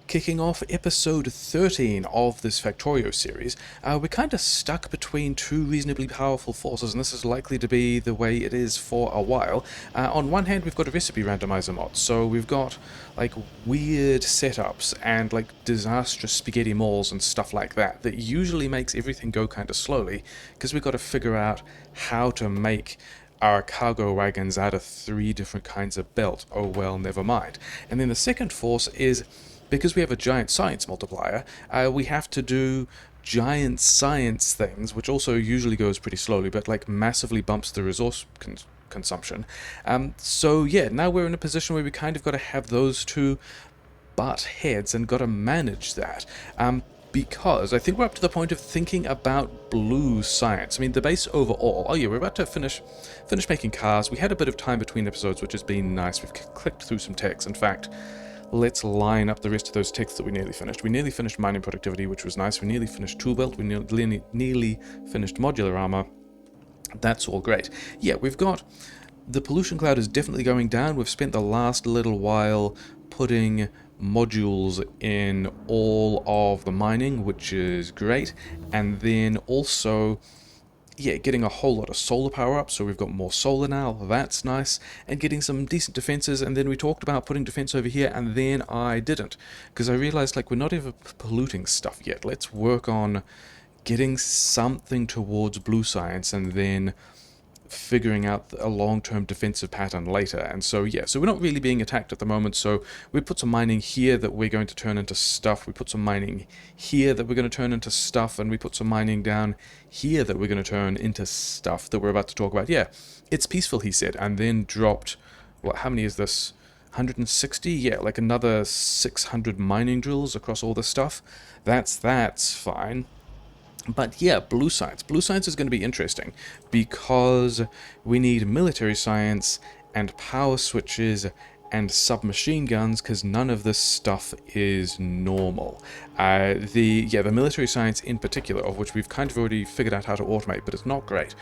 Kicking off episode 13 of this Factorio series, we're kind of stuck between two reasonably powerful forces, and this is likely to be the way it is for a while. On one hand, we've got a recipe randomizer mod, so we've got like weird setups and like disastrous spaghetti malls and stuff like that that usually makes everything go kind of slowly, because we've got to figure out how to make our cargo wagons out of 3 different kinds of belt. Oh well, never mind. And then the second force is, because we have a giant science multiplier, we have to do giant science things, which also usually goes pretty slowly, but like massively bumps the resource consumption. So yeah, now we're in a position where we kind of got to have those two butt heads and got to manage that. Because I think we're up to the point of thinking about blue science. I mean, the base overall... Oh yeah, we're about to finish making cars. We had a bit of time between episodes, which has been nice. We've clicked through some techs. In fact, let's line up the rest of those techs that we nearly finished. We nearly finished mining productivity, which was nice. We nearly finished tool belt. We nearly finished modular armor. That's all great. Yeah, we've got... The pollution cloud is definitely going down. We've spent the last little while putting modules in all of the mining, which is great. And then also, yeah, getting a whole lot of solar power up, so we've got more solar now, that's nice, and getting some decent defenses. And then we talked about putting defense over here, and then I didn't, because I realized, like, we're not even polluting stuff yet. Let's work on getting something towards blue science, and then figuring out a long-term defensive pattern later. And so yeah, so we're not really being attacked at the moment, so we put some mining here that we're going to turn into stuff, we put some mining here that we're going to turn into stuff, and we put some mining down here that we're going to turn into stuff that we're about to talk about. Yeah, it's peaceful, he said, and then dropped, what, how many is this? 160? Yeah, like another 600 mining drills across all this stuff. That's fine. But yeah, blue science. Blue science is going to be interesting because we need military science and power switches and submachine guns, because none of this stuff is normal. The military science in particular, of which we've kind of already figured out how to automate, but it's not great.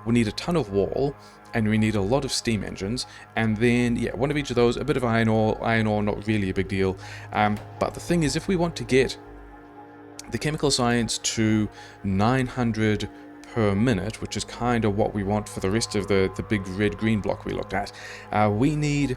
We need a ton of wall, and we need a lot of steam engines, and then, yeah, one of each of those, a bit of iron ore, not really a big deal. But the thing is, if we want to get the chemical science to 900 per minute, which is kind of what we want for the rest of the big red-green block we looked at, we need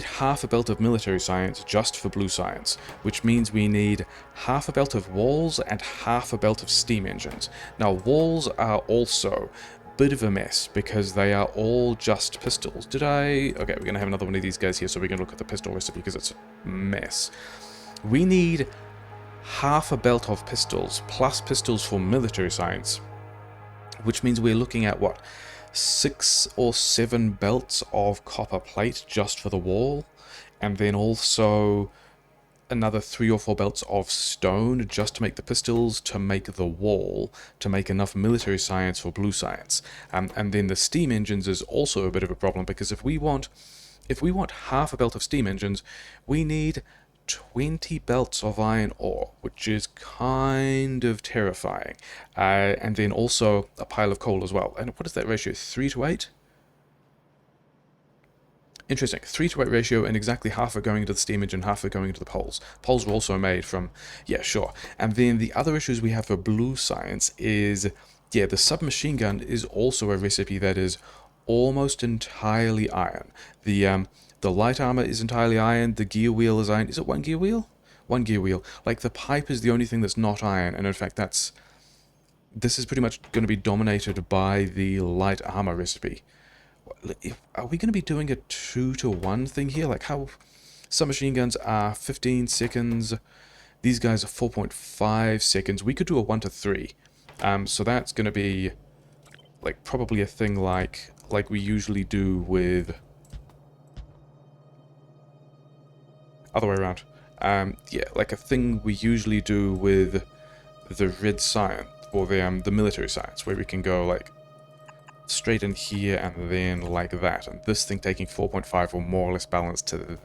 half a belt of military science just for blue science, which means we need half a belt of walls and half a belt of steam engines. Now, walls are also a bit of a mess because they are all just pistols. Okay, we're going to have another one of these guys here, so we're going to look at the pistol recipe because it's a mess. We need half a belt of pistols plus pistols for military science, which means we're looking at what, 6 or 7 belts of copper plate just for the wall, and then also another 3 or 4 belts of stone just to make the pistols, to make the wall, to make enough military science for blue science. And then the steam engines is also a bit of a problem, because if we want half a belt of steam engines, we need 20 belts of iron ore, which is kind of terrifying. And then also a pile of coal as well. And what is that ratio? 3 to 8? Interesting. 3 to 8 ratio, and exactly half are going into the steam engine, half are going into the poles. Poles were also made from... Yeah, sure. And then the other issues we have for blue science is... Yeah, the submachine gun is also a recipe that is almost entirely iron. The light armor is entirely iron, the gear wheel is iron. Is it one gear wheel? One gear wheel. Like, the pipe is the only thing that's not iron, and in fact this is pretty much going to be dominated by the light armor recipe. Are we going to be doing a 2-to-1 thing here? Like, how... Submachine guns are 15 seconds, these guys are 4.5 seconds. We could do a 1-to-3. So that's going to be, like, probably a thing like we usually do with... Other way around. Yeah, like a thing we usually do with the red science, or the military science, where we can go like straight in here and then like that, and this thing taking 4.5 or more or less balanced to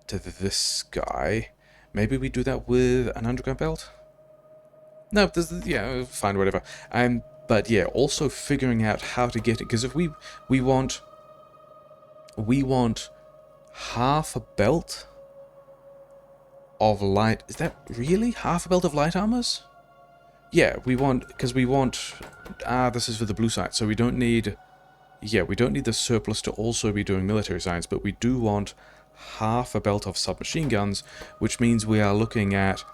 this guy. Maybe we do that with an underground belt? No, yeah, fine, whatever. But yeah, also figuring out how to get it, because if we want half a belt of light... Is that really half a belt of light armors? Yeah, we want... Because we want... this is for the blue science, so we don't need... Yeah, we don't need the surplus to also be doing military science, but we do want half a belt of submachine guns, which means we are looking at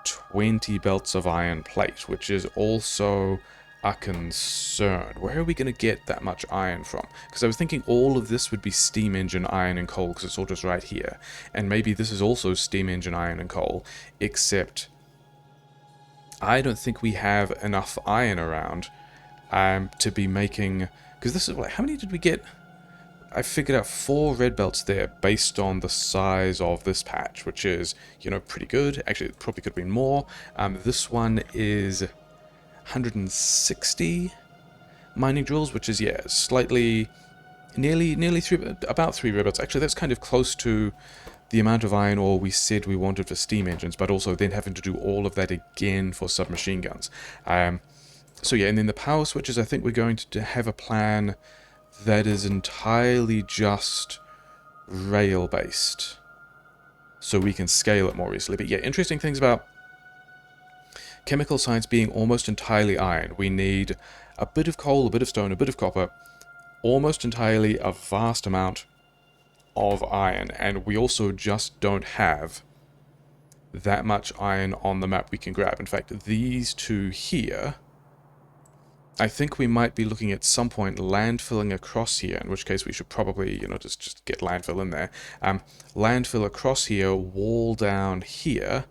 20 belts of iron plate, which is also a concern. Where are we going to get that much iron from? Because I was thinking all of this would be steam engine iron and coal, because it's all just right here. And maybe this is also steam engine iron and coal, except I don't think we have enough iron around to be making... Because this is... How many did we get? I figured out 4 red belts there based on the size of this patch, which is, you know, pretty good. Actually, it probably could have been more. This one is 160 mining joules, which is, yeah, slightly... Nearly 3... About 3 red belts. Actually, that's kind of close to the amount of iron ore we said we wanted for steam engines, but also then having to do all of that again for submachine guns. So yeah, and then the power switches, I think we're going to have a plan that is entirely just rail-based, so we can scale it more easily. But yeah, interesting things about chemical science being almost entirely iron. We need a bit of coal, a bit of stone, a bit of copper, almost entirely a vast amount of iron, and we also just don't have that much iron on the map we can grab. In fact, these two here... I think we might be looking at some point landfilling across here, in which case we should probably, you know, just get landfill in there. Landfill across here, wall down here,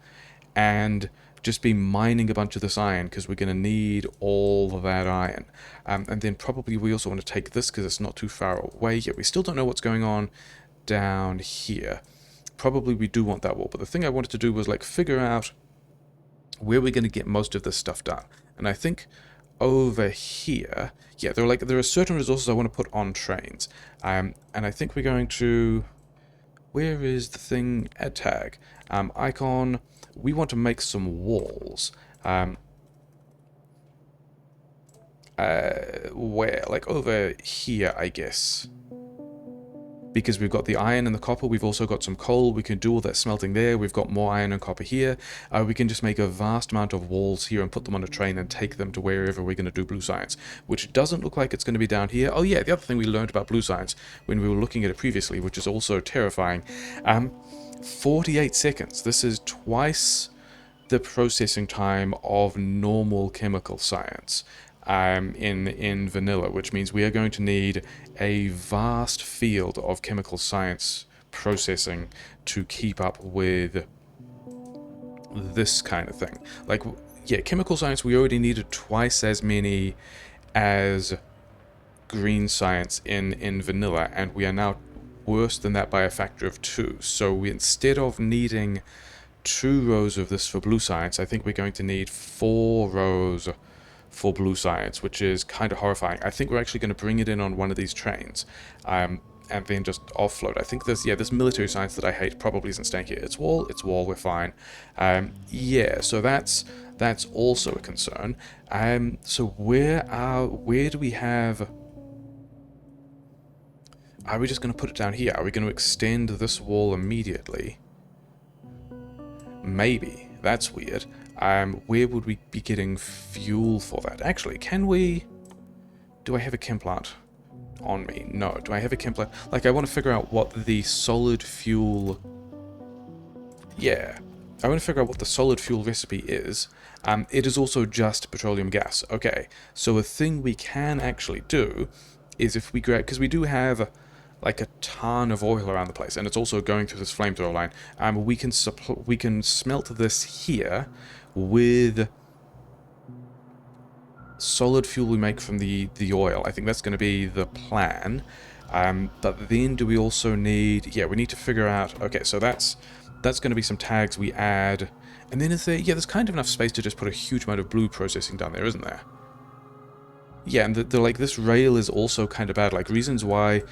and just be mining a bunch of this iron, because we're going to need all of that iron. And then probably we also want to take this, because it's not too far away yet. We still don't know what's going on down here. Probably we do want that wall, but the thing I wanted to do was, like, figure out where we're going to get most of this stuff done. And I think... over here, yeah, there are certain resources I want to put on trains, and I think we're going to... Where is the thing? Add tag. Icon. We want to make some walls. Where? Like over here, I guess. Because we've got the iron and the copper, we've also got some coal, we can do all that smelting there, we've got more iron and copper here, we can just make a vast amount of walls here and put them on a train and take them to wherever we're going to do blue science, which doesn't look like it's going to be down here. Oh yeah, the other thing we learned about blue science when we were looking at it previously, which is also terrifying, 48 seconds, this is twice the processing time of normal chemical science. In vanilla, which means we are going to need a vast field of chemical science processing to keep up with this kind of thing. Like, yeah, chemical science, we already needed twice as many as green science in vanilla, and we are now worse than that by a factor of 2. So we, instead of needing 2 rows of this for blue science, I think we're going to need 4 rows for blue science, which is kind of horrifying. I think we're actually going to bring it in on one of these trains, and then just offload. I think this military science that I hate probably isn't staying here. It's wall, we're fine. Yeah, so that's also a concern. So where do we have... Are we just going to put it down here? Are we going to extend this wall immediately? Maybe. That's weird. Where would we be getting fuel for that? Actually, can we... Do I have a chem plant on me? No. Do I have a chem plant? Like, I want to figure out what the solid fuel... Yeah. I want to figure out what the solid fuel recipe is. It is also just petroleum gas. Okay. So a thing we can actually do is if we grab... Because we do have... like a ton of oil around the place, and it's also going through this flamethrower line. We can smelt this here with solid fuel we make from the oil. I think that's going to be the plan. But then do we also need... Yeah, we need to figure out... Okay, so that's going to be some tags we add. And then is there... Yeah, there's kind of enough space to just put a huge amount of blue processing down there, isn't there? Yeah, and like, this rail is also kind of bad. Like, reasons why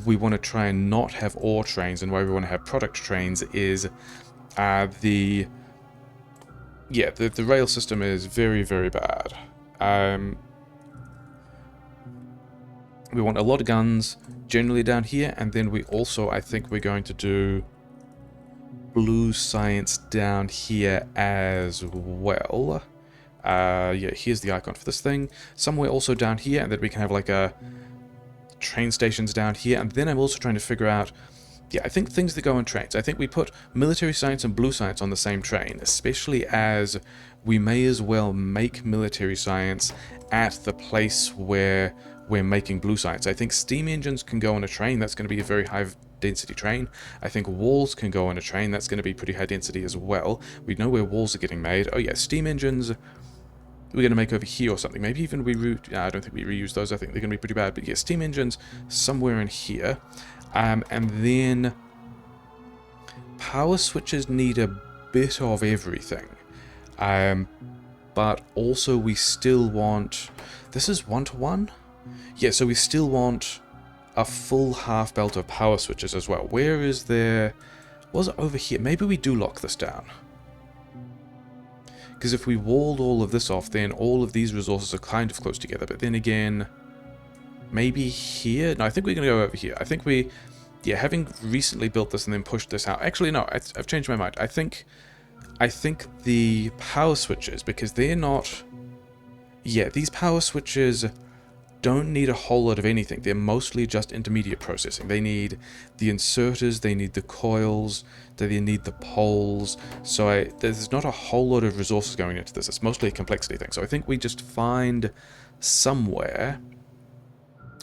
we want to try and not have ore trains and why we want to have product trains is the rail system is very, very bad. We want a lot of guns generally down here, and then we also, I think we're going to do blue science down here as well. Yeah, here's the icon for this thing. Somewhere also down here, and then we can have like a train stations down here. And then I'm also trying to figure out, yeah, I think things that go on trains. I think we put military science and blue science on the same train, especially as we may as well make military science at the place where we're making blue science. I think steam engines can go on a train. That's going to be a very high density train. I think walls can go on a train. That's going to be pretty high density as well. We know where walls are getting made. Oh yeah, steam engines we're going to make over here or something. Maybe even I don't think we reuse those. I think they're going to be pretty bad. But yeah, steam engines somewhere in here. And then power switches need a bit of everything. But also we still want... This is 1-to-1? Yeah, so we still want a full half belt of power switches as well. Where is there... Was it over here? Maybe we do lock this down. Because if we walled all of this off, then all of these resources are kind of close together. But then again, maybe here? No, I think we're going to go over here. I think we... Yeah, having recently built this and then pushed this out... Actually, no, I've changed my mind. I think the power switches, because they're not... Yeah, these power switches don't need a whole lot of anything. They're mostly just intermediate processing. They need the inserters, they need the coils, they need the poles. So there's not a whole lot of resources going into this. It's mostly a complexity thing. So I think we just find somewhere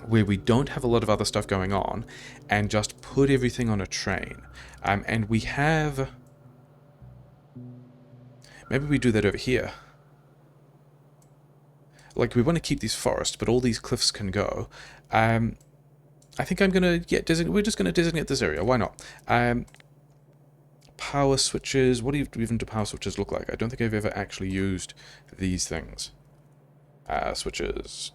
where we don't have a lot of other stuff going on and just put everything on a train. And we have... Maybe we do that over here. Like, we want to keep these forests, but all these cliffs can go. I think I'm going to... we're just going to designate this area. Why not? Power switches. What even do power switches look like? I don't think I've ever actually used these things. Switches.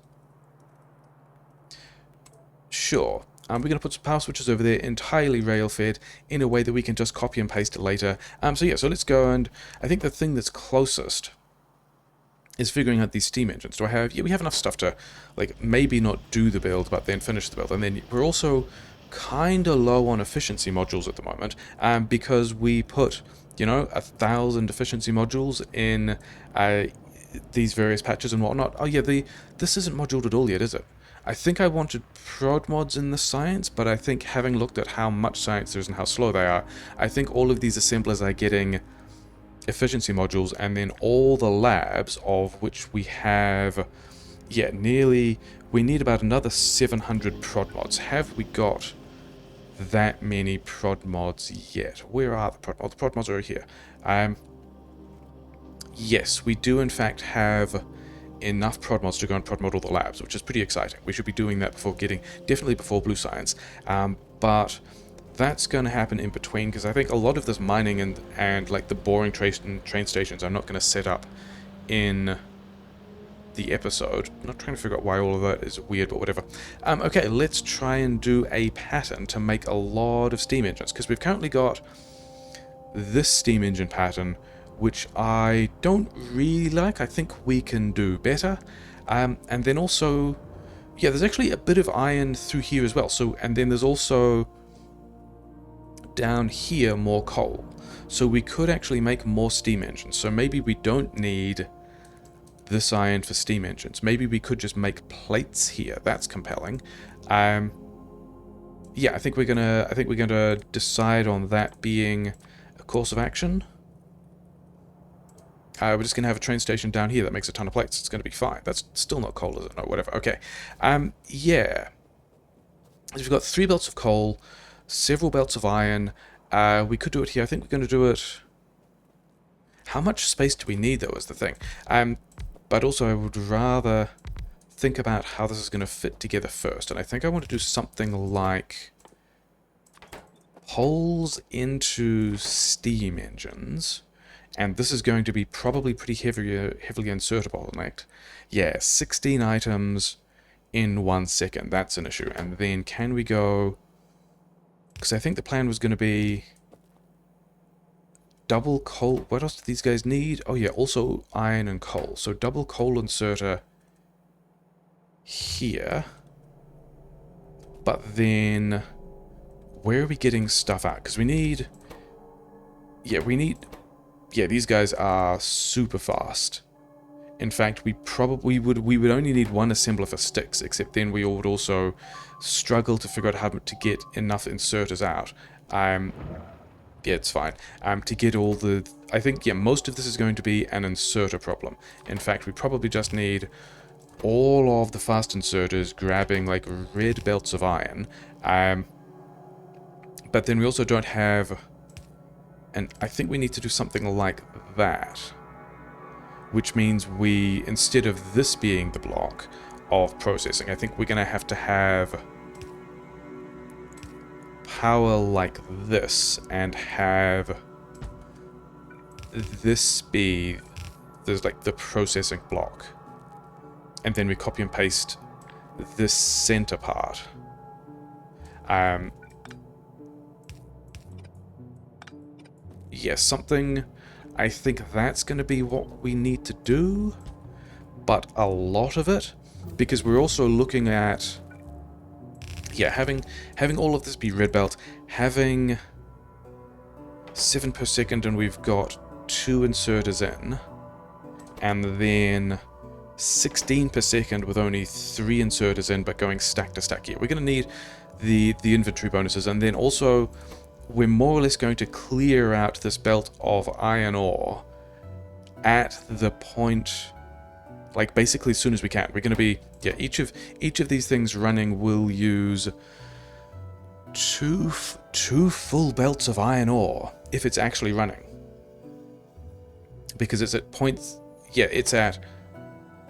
Sure. We're going to put some power switches over there, entirely rail-fed, in a way that we can just copy and paste it later. So yeah, so let's go, and I think the thing that's closest is figuring out these steam engines. Do I have... Yeah, we have enough stuff to, like, maybe not do the build, but then finish the build. And then we're also kind of low on efficiency modules at the moment, because we put, you know, 1,000 efficiency modules in these various patches and whatnot. Oh yeah, this isn't moduled at all yet, is it? I think I wanted prod mods in the science, but I think having looked at how much science there is and how slow they are, I think all of these assemblers are getting efficiency modules, and then all the labs, of which we have, yeah, nearly, we need about another 700 prod mods. Have we got that many prod mods yet? Where are the prod mods? The prod mods are here. Yes, we do in fact have enough prod mods to go and prod mod all the labs, which is pretty exciting. We should be doing that before definitely before blue science, but that's going to happen in between, because I think a lot of this mining and like the boring train stations I'm not going to set up in the episode. I'm not trying to figure out why all of that is weird, but whatever. Okay, let's try and do a pattern to make a lot of steam engines, because we've currently got this steam engine pattern, which I don't really like. I think we can do better. And then also, yeah, there's actually a bit of iron through here as well. So, and then there's also down here more coal. So we could actually make more steam engines. So maybe we don't need this iron for steam engines. Maybe we could just make plates here. That's compelling. Yeah, I think we're gonna decide on that being a course of action. We're just going to have a train station down here that makes a ton of plates. It's going to be fine. That's still not coal, is it? No, whatever. Okay. Yeah. So we've got 3 belts of coal, several belts of iron. We could do it here. I think we're going to do it... How much space do we need, though, is the thing. But also, I would rather think about how this is going to fit together first. And I think I want to do something like holes into steam engines. And this is going to be probably pretty heavily insertable. Like, yeah, 16 items in 1 second. That's an issue. And then can we go... Because I think the plan was going to be double coal. What else do these guys need? Oh yeah, also iron and coal. So double coal inserter here. But then where are we getting stuff out? Because we need... Yeah, we need... Yeah, these guys are super fast. In fact, we would only need one assembler for sticks, except then we would also struggle to figure out how to get enough inserters out. Yeah, it's fine. To get all the... I think, yeah, most of this is going to be an inserter problem. In fact, we probably just need all of the fast inserters grabbing, like, red belts of iron. But then we also don't have... And I think we need to do something like that. Which means we, instead of this being the block of processing, I think we're going to have power like this, and have this be, there's like the processing block. And then we copy and paste this center part. Yeah, something... I think that's going to be what we need to do, but a lot of it, because we're also looking at, yeah, having all of this be red belt, having 7 per second, and we've got 2 inserters in, and then 16 per second with only 3 inserters in, but going stack to stack. Yeah, we're going to need the inventory bonuses, and then also... we're more or less going to clear out this belt of iron ore at the point, like basically as soon as we can. We're going to be, yeah, each of these things running will use two full belts of iron ore if it's actually running. Because it's at points, yeah, it's at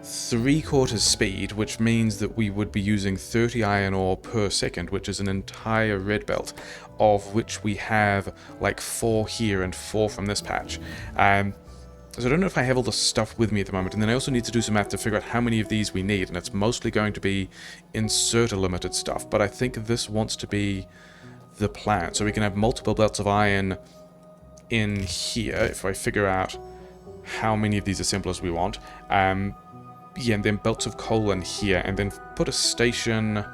3/4 speed, which means that we would be using 30 iron ore per second, which is an entire red belt, of which we have like 4 here and 4 from this patch. So I don't know if I have all the stuff with me at the moment, and then I also need to do some math to figure out how many of these we need, and it's mostly going to be inserter limited stuff, but I think this wants to be the plan. So we can have multiple belts of iron in here, if I figure out how many of these assemblers we want. Yeah, and then belts of coal in here, and then put a station...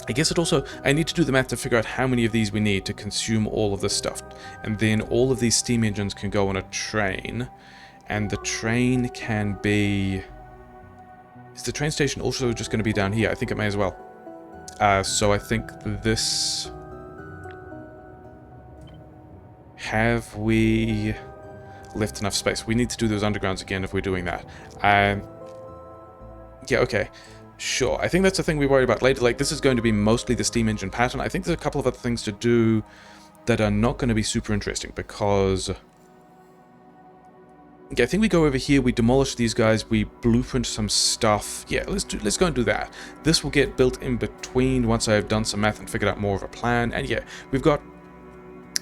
I guess it also... I need to do the math to figure out how many of these we need to consume all of this stuff. And then all of these steam engines can go on a train, and the train can be... Is the train station also just going to be down here? I think it may as well. So I think this... Have we... left enough space? We need to do those undergrounds again if we're doing that. Yeah, okay. Sure. I think that's the thing we worry about later. Like, this is going to be mostly the steam engine pattern. I think there's a couple of other things to do that are not going to be super interesting, because... Yeah, I think we go over here, we demolish these guys, we blueprint some stuff. Yeah, let's go and do that. This will get built in between once I've done some math and figured out more of a plan. And yeah, we've got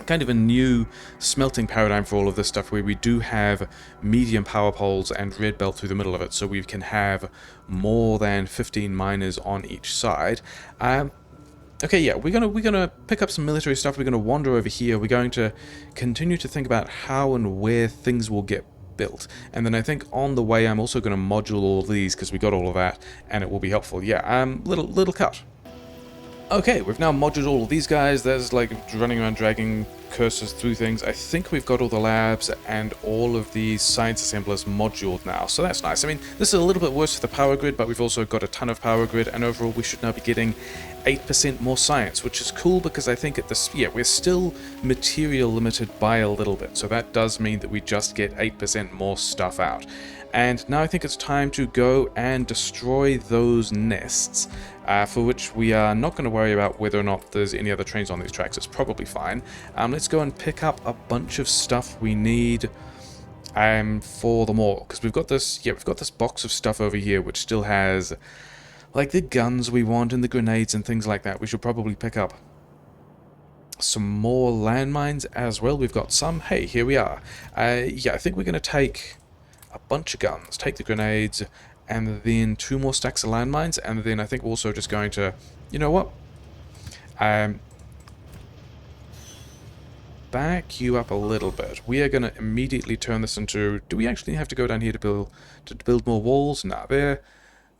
kind of a new smelting paradigm for all of this stuff, where we do have medium power poles and red belt through the middle of it, so we can have more than 15 miners on each side. Okay, yeah, we're gonna pick up some military stuff. We're gonna wander over here. We're going to continue to think about how and where things will get built, and then I think on the way I'm also going to module all of these, because we got all of that, and it will be helpful. Yeah, little cut. Okay, we've now moduled all of these guys. There's like running around dragging cursors through things. I think we've got all the labs and all of these science assemblers moduled now, so that's nice. I mean, this is a little bit worse for the power grid, but we've also got a ton of power grid, and overall we should now be getting 8% more science, which is cool, because I think at this, yeah, we're still material limited by a little bit, so that does mean that we just get 8% more stuff out. And now I think it's time to go and destroy those nests, for which we are not going to worry about whether or not there's any other trains on these tracks. It's probably fine. Let's go and pick up a bunch of stuff we need for them all, because we've got this, yeah, we've got this box of stuff over here which still has like the guns we want and the grenades and things like that. We should probably pick up some more landmines as well. We've got some. Hey, here we are. Yeah, I think we're going to take a bunch of guns, take the grenades, and then 2 more stacks of landmines, and then I think we're also just going to, you know what, back you up a little bit. We are going to immediately turn this into, do we actually have to go down here to build more walls? Nah,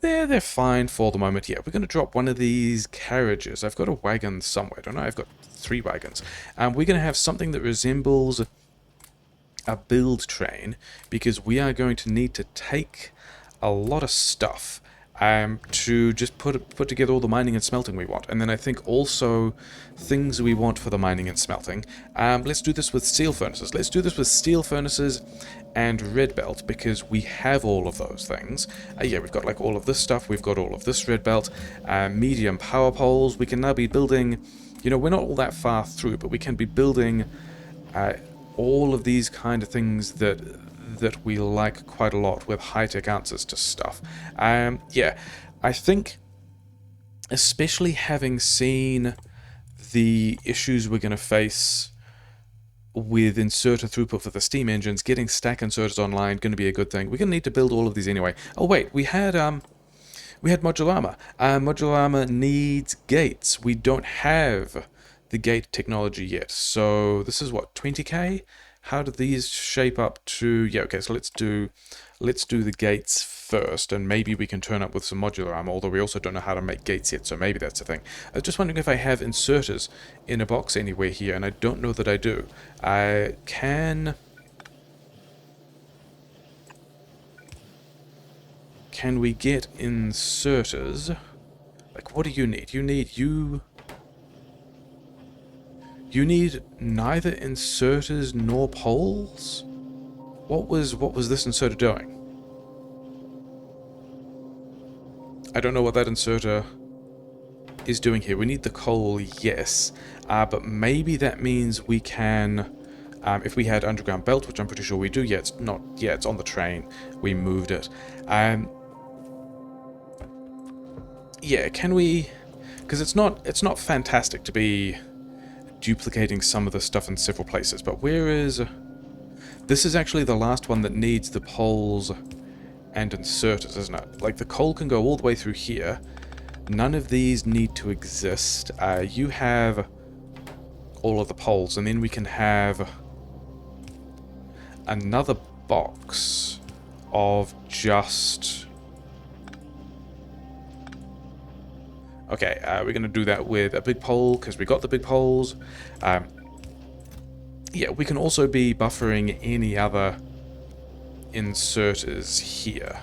They're fine for the moment. Yeah, we're going to drop one of these carriages. I've got a wagon somewhere, don't I? I've got 3 wagons. We're going to have something that resembles a build train, because we are going to need to take a lot of stuff to just put together all the mining and smelting we want. And then I think also things we want for the mining and smelting. Let's do this with steel furnaces. Let's do this with steel furnaces and red belt, because we have all of those things. Yeah, we've got like all of this stuff. We've got all of this red belt. Medium power poles. We can now be building, you know, we're not all that far through, but we can be building all of these kind of things that we like quite a lot, with high-tech answers to stuff. Yeah, I think, especially having seen the issues we're going to face with inserter throughput for the steam engines, getting stack inserters online going to be a good thing. We're going to need to build all of these anyway. Oh wait, we had modular armor. Modular armor needs gates. We don't have the gate technology yet. So this is what, 20k? How do these shape up to... Yeah, okay, so let's do the gates first, and maybe we can turn up with some modular armor, although we also don't know how to make gates yet, so maybe that's a thing. I was just wondering if I have inserters in a box anywhere here, and I don't know that I do. Can we get inserters? Like, what do you need? You need neither inserters nor poles? What was this inserter doing? I don't know what that inserter is doing here. We need the coal, yes. But maybe that means we can... if we had underground belt, which I'm pretty sure we do, yeah, it's not... Yeah, it's on the train. We moved it. Yeah, can we... Because it's not fantastic to be duplicating some of the stuff in several places, but where is... This is actually the last one that needs the poles and inserters, isn't it? Like, the coal can go all the way through here. None of these need to exist. You have all of the poles, and then we can have another box of just... Okay, we're going to do that with a big pole, because we got the big poles. Yeah, we can also be buffering any other inserters here.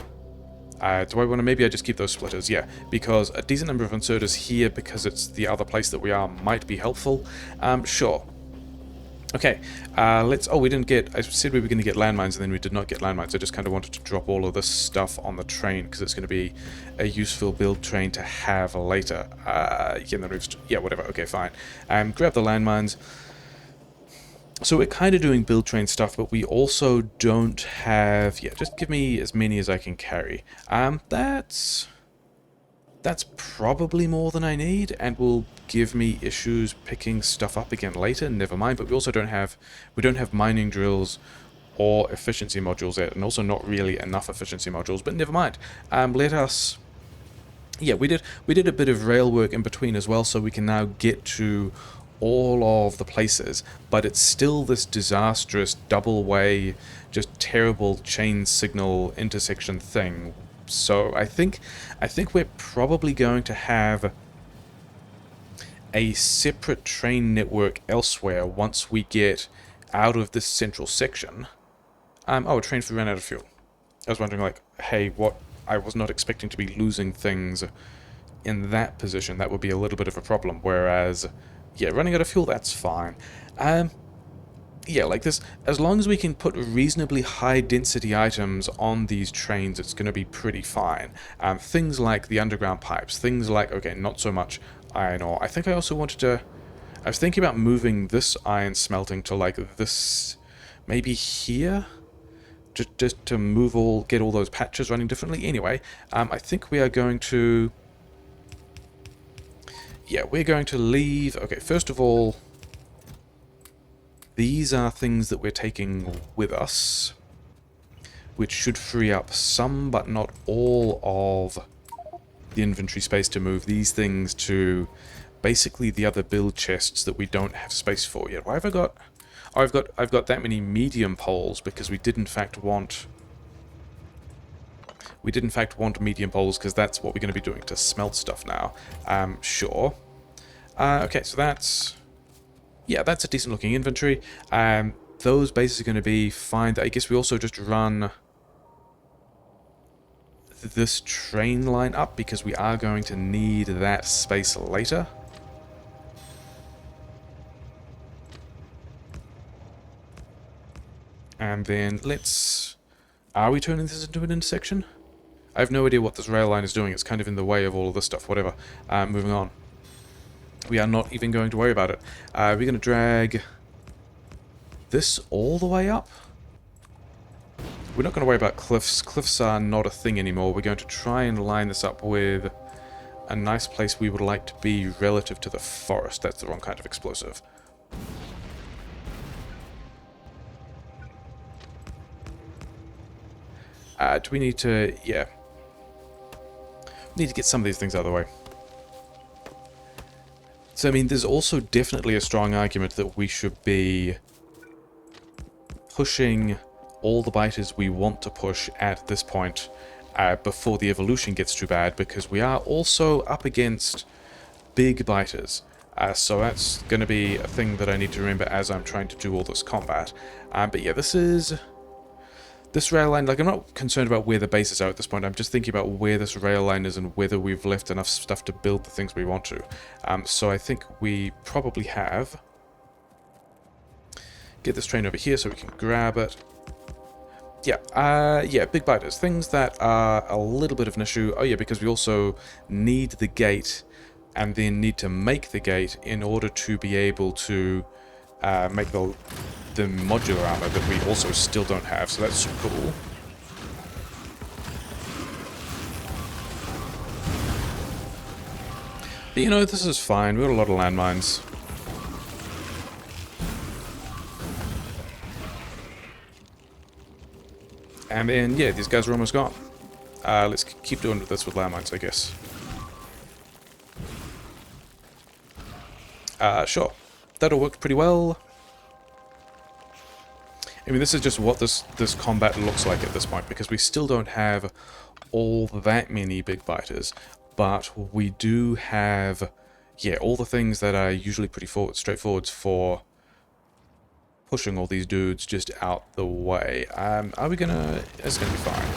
Do I want to... Maybe I just keep those splitters, yeah, because a decent number of inserters here, because it's the other place that we are, might be helpful. Sure. Okay, let's... Oh, we didn't get... I said we were going to get landmines, and then we did not get landmines. I just kind of wanted to drop all of this stuff on the train, because it's going to be a useful build train to have later. Yeah, whatever. Okay, fine. Grab the landmines. So we're kind of doing build train stuff, but we also don't have... Yeah, just give me as many as I can carry. That's probably more than I need, and will give me issues picking stuff up again later. Never mind. But we also don't have... We don't have mining drills or efficiency modules yet, and also not really enough efficiency modules. But never mind. Let us... Yeah, we did a bit of rail work in between as well, so we can now get to all of the places, but it's still this disastrous double-way, just terrible chain signal intersection thing. So I think we're probably going to have a separate train network elsewhere once we get out of this central section. Oh, a train ran out of fuel. I was wondering, like, hey, what? I was not expecting to be losing things in that position. That would be a little bit of a problem, whereas... Yeah, running out of fuel, that's fine. Yeah, like this, as long as we can put reasonably high density items on these trains, it's going to be pretty fine. Things like the underground pipes, things like, okay, not so much iron ore. I think I also wanted to... I was thinking about moving this iron smelting to, like, this... Maybe here? Just to move get all those patches running differently. Anyway, I think we are going to... Yeah, we're going to leave... Okay, first of all, these are things that we're taking with us, which should free up some, but not all, of the inventory space to move these things to basically the other build chests that we don't have space for yet. Why have I got... Oh, I've got that many medium poles because we did in fact want We did in fact want medium poles because that's what we're going to be doing to smelt stuff now. Sure. Okay, so that's... yeah, that's a decent looking inventory. Those bases are going to be fine. I guess we also just run this train line up because we are going to need that space later. And then let's... are we turning this into an intersection? I have no idea what this rail line is doing. It's kind of in the way of all of this stuff. Whatever. Moving on. We are not even going to worry about it. We're going to drag this all the way up. We're not going to worry about cliffs. Cliffs are not a thing anymore. We're going to try and line this up with a nice place we would like to be relative to the forest. That's the wrong kind of explosive. Do we need to... yeah. We need to get some of these things out of the way. So, I mean, there's also definitely a strong argument that we should be pushing all the biters we want to push at this point before the evolution gets too bad, because we are also up against big biters. So that's going to be a thing that I need to remember as I'm trying to do all this combat. But yeah, this rail line, like, I'm not concerned about where the bases are at this point. I'm just thinking about where this rail line is and whether we've left enough stuff to build the things we want to. So I think we probably have. Get this train over here so we can grab it. Yeah, yeah, big biters. Things that are a little bit of an issue. Oh yeah, because we also need the gate and then need to make the gate in order to be able to make the modular armor that we also still don't have, so that's cool. But you know, this is fine. We've got a lot of landmines. And then, yeah, these guys are almost gone. Let's keep doing this with landmines, I guess. Sure. That'll work pretty well. I mean, this is just what this combat looks like at this point, because we still don't have all that many big biters, but we do have, yeah, all the things that are usually pretty straightforward for pushing all these dudes just out the way. Are we gonna... it's gonna be fine.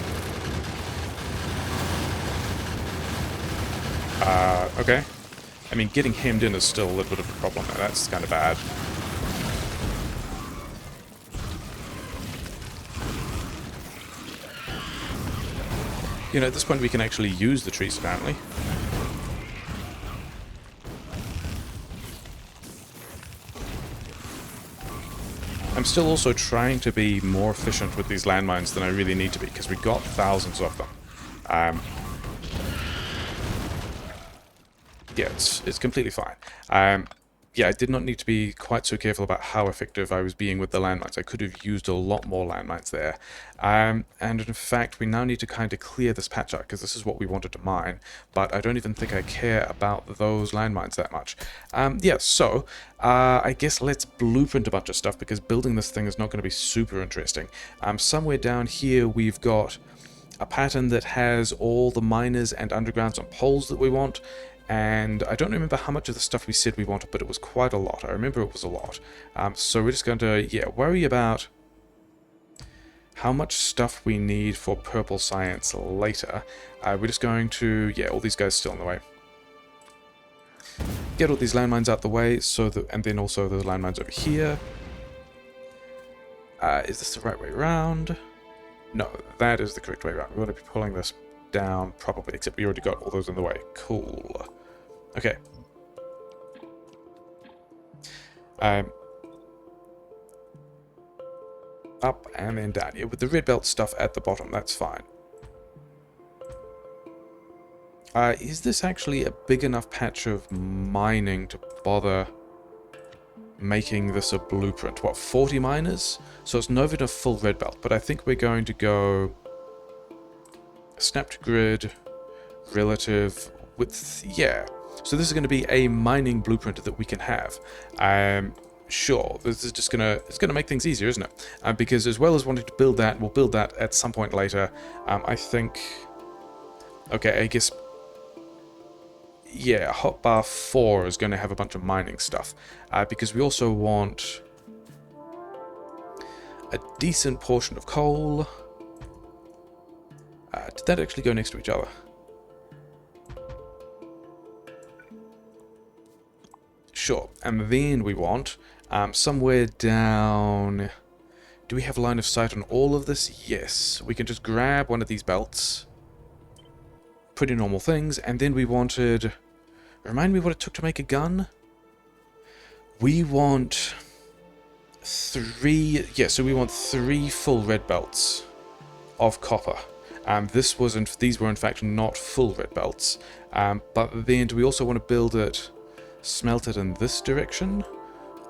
Okay. I mean, getting hemmed in is still a little bit of a problem there. That's kind of bad. You know, at this point we can actually use the trees, apparently. I'm still also trying to be more efficient with these landmines than I really need to be, because we got thousands of them. Yeah, it's completely fine. Yeah, I did not need to be quite so careful about how effective I was being with the landmines. I could have used a lot more landmines there. And in fact, we now need to kind of clear this patch out, because this is what we wanted to mine, but I don't even think I care about those landmines that much. Yeah, so, I guess let's blueprint a bunch of stuff, because building this thing is not going to be super interesting. Somewhere down here, we've got a pattern that has all the miners and undergrounds and poles that we want. And I don't remember how much of the stuff we said we wanted, but it was quite a lot. I remember it was a lot. So we're just going to, yeah, worry about how much stuff we need for purple science later. We're just going to, yeah, all these guys still in the way. Get all these landmines out the way, so that, and then also those landmines over here. Is this the right way around? No, that is the correct way around. We want to be pulling this down, probably, except we already got all those in the way. Cool. Okay. Up and then down. Yeah, with the red belt stuff at the bottom, that's fine. Is this actually a big enough patch of mining to bother making this a blueprint? What, 40 miners? So it's not even a full red belt, but I think we're going to go snapped grid, relative, width, yeah. So this is going to be a mining blueprint that we can have. Sure, this is just it's gonna make things easier, isn't it? Because as well as wanting to build that, we'll build that at some point later. I think Okay, I guess... Yeah, hotbar 4 is going to have a bunch of mining stuff. Because we also want a decent portion of coal. Did that actually go next to each other? Sure. And then we want somewhere down... Do we have line of sight on all of this? Yes. We can just grab one of these belts. Pretty normal things. And then we wanted... Remind me what it took to make a gun? We want 3... Yeah, so we want 3 full red belts of copper. These were in fact not full red belts. But then do we also want to build it, smelt it in this direction?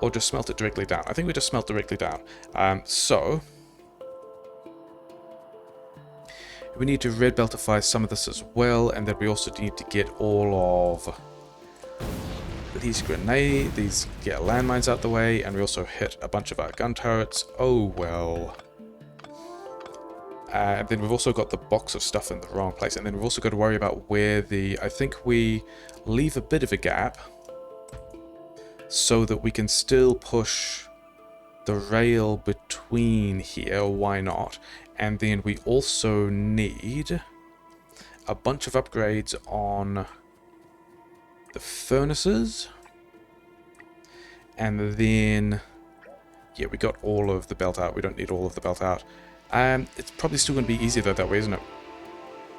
Or just smelt it directly down? I think we just smelt directly down. So we need to red beltify some of this as well, and then we also need to get all of these landmines out the way, and we also hit a bunch of our gun turrets. Oh well. And then we've also got the box of stuff in the wrong place, and then we've also got to worry about where I think we leave a bit of a gap so that we can still push the rail between here, why not? And then we also need a bunch of upgrades on the furnaces. And then, yeah, we got all of the belt out. We don't need all of the belt out. It's probably still going to be easier though that way, isn't it?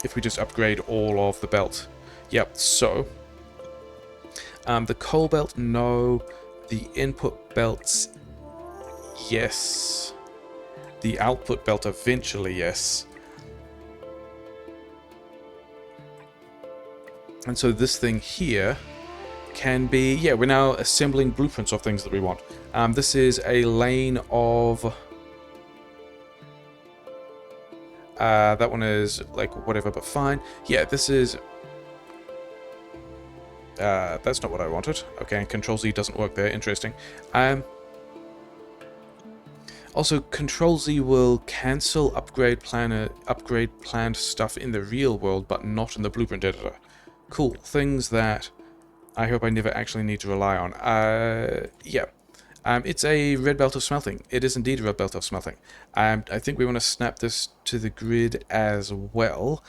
If we just upgrade all of the belt. Yep, so... the coal belt, no. The input belts, yes. The output belt, eventually, yes. And so this thing here can be... Yeah, we're now assembling blueprints of things that we want. This is a lane of... that one is, like, whatever, but fine. Yeah, this is... that's not what I wanted. Okay, and Control-Z doesn't work there. Interesting. Also, Control-Z will cancel upgrade planned stuff in the real world, but not in the blueprint editor. Cool. Things that I hope I never actually need to rely on. Yeah. It's a red belt of smelting. It is indeed a red belt of smelting. I think we want to snap this to the grid as well,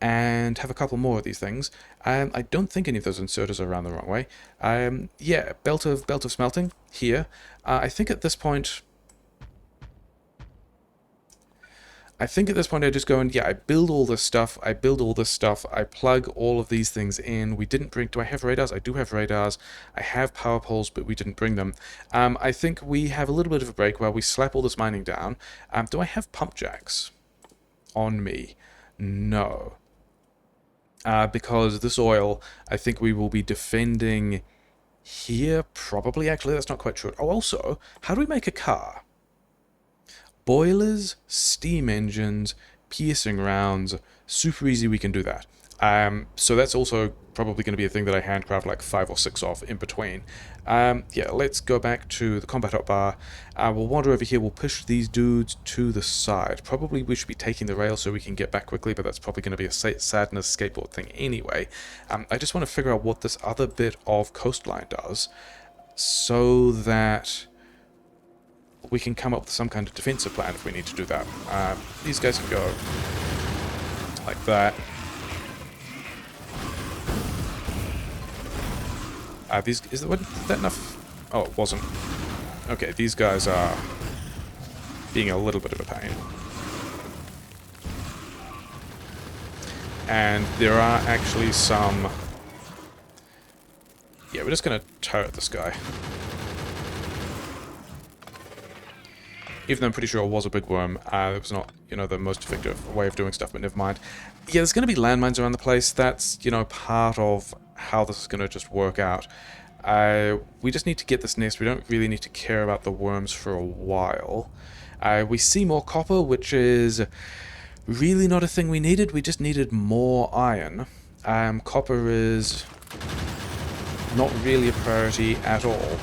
and have a couple more of these things. I don't think any of those inserters are around the wrong way. Yeah, belt of smelting here. I think at this point I just go and, yeah, I build all this stuff, I plug all of these things in. We didn't bring... Do I have radars? I do have radars. I have power poles, but we didn't bring them. I think we have a little bit of a break while we slap all this mining down. Do I have pump jacks on me? No. Because this oil, I think we will be defending here, probably. Actually, that's not quite true. Oh, also, how do we make a car? Boilers, steam engines, piercing rounds, super easy, we can do that. So that's also probably going to be a thing that I handcraft like 5 or 6 of in between. Yeah, let's go back to the combat hotbar. We'll wander over here, we'll push these dudes to the side. Probably we should be taking the rail so we can get back quickly, but that's probably going to be a sadness skateboard thing anyway. I just want to figure out what this other bit of coastline does, so that we can come up with some kind of defensive plan if we need to do that. These guys can go like that. Is that enough? Oh, it wasn't. Okay, these guys are being a little bit of a pain. And there are actually some... Yeah, we're just going to turret this guy. Even though I'm pretty sure it was a big worm, it was not, you know, the most effective way of doing stuff, but never mind. Yeah, there's going to be landmines around the place. That's, you know, part of how this is going to just work out. We just need to get this nest. We don't really need to care about the worms for a while. We see more copper, which is really not a thing we needed. We just needed more iron. Copper is not really a priority at all.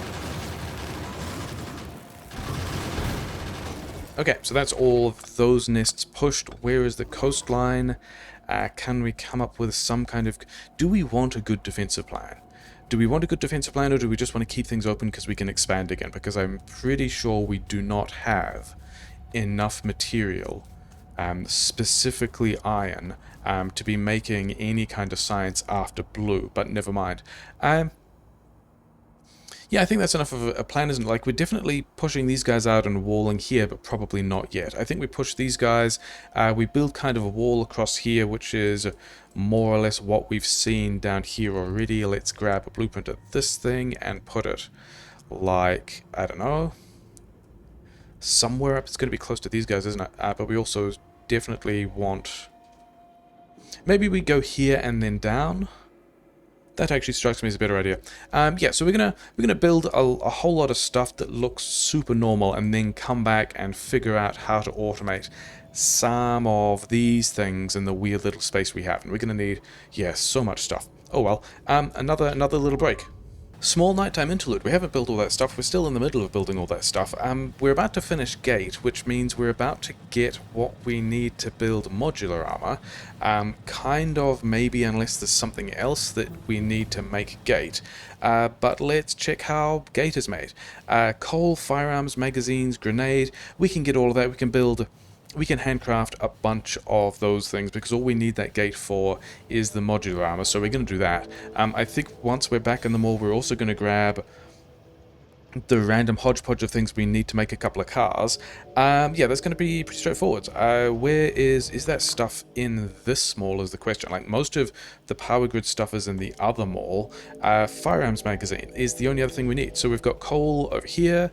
Okay, so that's all of those nests pushed. Where is the coastline? Can we come up with some kind of... Do we want a good defensive plan? Do we want a good defensive plan, or do we just want to keep things open because we can expand again? Because I'm pretty sure we do not have enough material, specifically iron, to be making any kind of science after blue, but never mind. Yeah, I think that's enough of a plan, isn't it? Like, we're definitely pushing these guys out and walling here, but probably not yet. I think we push these guys, we build kind of a wall across here, which is more or less what we've seen down here already. Let's grab a blueprint of this thing and put it, like, I don't know, somewhere up. It's going to be close to these guys, isn't it? But we also definitely want... Maybe we go here and then down. That actually strikes me as a better idea. Yeah, so we're gonna build a whole lot of stuff that looks super normal, and then come back and figure out how to automate some of these things in the weird little space we have. And we're gonna need, yeah, so much stuff. Oh well. Another little break. Small nighttime interlude. We haven't built all that stuff. We're still in the middle of building all that stuff. We're about to finish gate, which means we're about to get what we need to build modular armor. Kind of, maybe, unless there's something else that we need to make gate. But let's check how gate is made. Coal, firearms, magazines, grenade. We can get all of that. We can build... We can handcraft a bunch of those things, because all we need that gate for is the modular armor, so we're going to do that. I think once we're back in the mall, we're also going to grab the random hodgepodge of things we need to make a couple of cars. Yeah, that's going to be pretty straightforward. Where is that stuff in this mall is the question. Like, most of the power grid stuff is in the other mall. Firearms magazine is the only other thing we need. So we've got coal over here.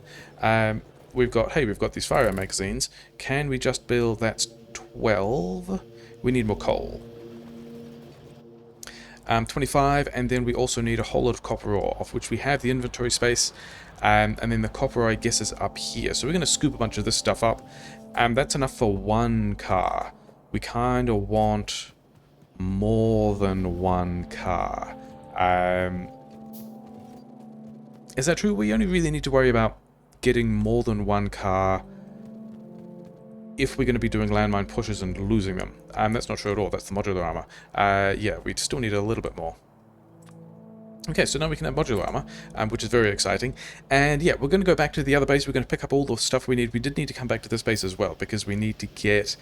We've got these firearm magazines. Can we just build... That's 12. We need more coal. 25, and then we also need a whole lot of copper ore, of which we have the inventory space. And then the copper, I guess, is up here. So we're going to scoop a bunch of this stuff up. That's enough for one car. We kind of want more than one car. Is that true? We only really need to worry about getting more than one car if we're going to be doing landmine pushes and losing them. That's not true at all. That's the modular armor. Yeah, we still need a little bit more. Okay, so now we can have modular armor, which is very exciting. And yeah, we're going to go back to the other base. We're going to pick up all the stuff we need. We did need to come back to this base as well, because we need to get,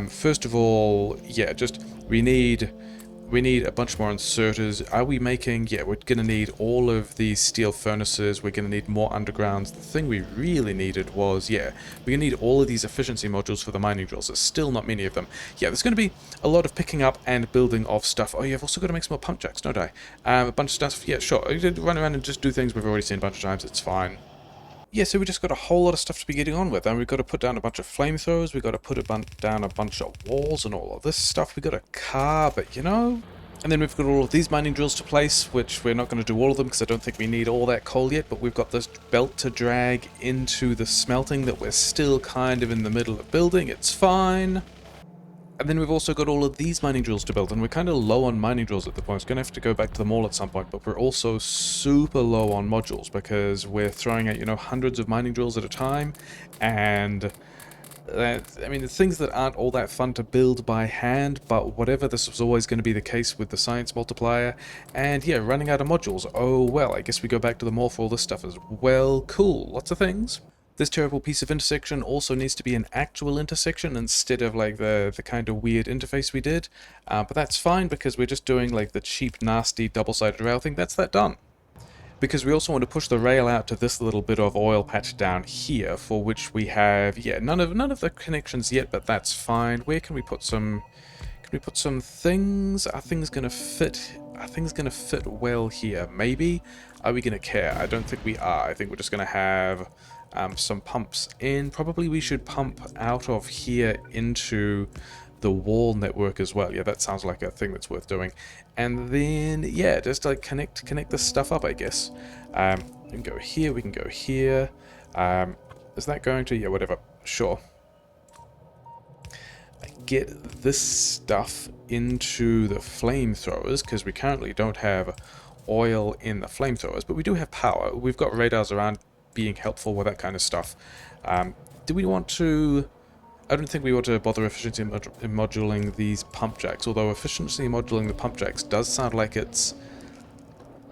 first of all, yeah, just, we need a bunch more inserters. Are we making... Yeah, we're going to need all of these steel furnaces. We're going to need more undergrounds. The thing we really needed was, yeah, we're going to need all of these efficiency modules for the mining drills. There's still not many of them. Yeah, there's going to be a lot of picking up and building of stuff. Oh, yeah, I've also got to make some more pump jacks, don't I? A bunch of stuff. Yeah, sure. I could run around and just do things we've already seen a bunch of times. It's fine. Yeah, so we just got a whole lot of stuff to be getting on with, and we've got to put down a bunch of flamethrowers, we've got to put down a bunch of walls and all of this stuff. We've got a car, but you know... And then we've got all of these mining drills to place, which we're not going to do all of them because I don't think we need all that coal yet, but we've got this belt to drag into the smelting that we're still kind of in the middle of building. It's fine. And then we've also got all of these mining drills to build, and we're kind of low on mining drills at the point. We're going to have to go back to the mall at some point, but we're also super low on modules because we're throwing out, you know, hundreds of mining drills at a time, and... I mean, the things that aren't all that fun to build by hand, but whatever, this was always going to be the case with the science multiplier. And yeah, running out of modules. Oh well, I guess we go back to the mall for all this stuff as well. Cool, lots of things. This terrible piece of intersection also needs to be an actual intersection instead of like the kind of weird interface we did. But that's fine because we're just doing like the cheap, nasty, double-sided rail thing. That's that done. Because we also want to push the rail out to this little bit of oil patch down here, for which we have, yeah, none of the connections yet, but that's fine. Where can we put some... Can we put some things? Are things going to fit? Are things going to fit well here? Maybe? Are we going to care? I don't think we are. I think we're just going to have some pumps in. Probably we should pump out of here into the wall network as well. Yeah, that sounds like a thing that's worth doing. And then, yeah, just like connect this stuff up, I guess. We can go here, we can go here. Is that going to? Yeah, whatever. Sure. Get this stuff into the flamethrowers, because we currently don't have oil in the flamethrowers, but we do have power. We've got radars around being helpful with that kind of stuff. Do we want to... I don't think we ought to bother efficiency moduling these pump jacks, although efficiency moduling the pump jacks does sound like it's...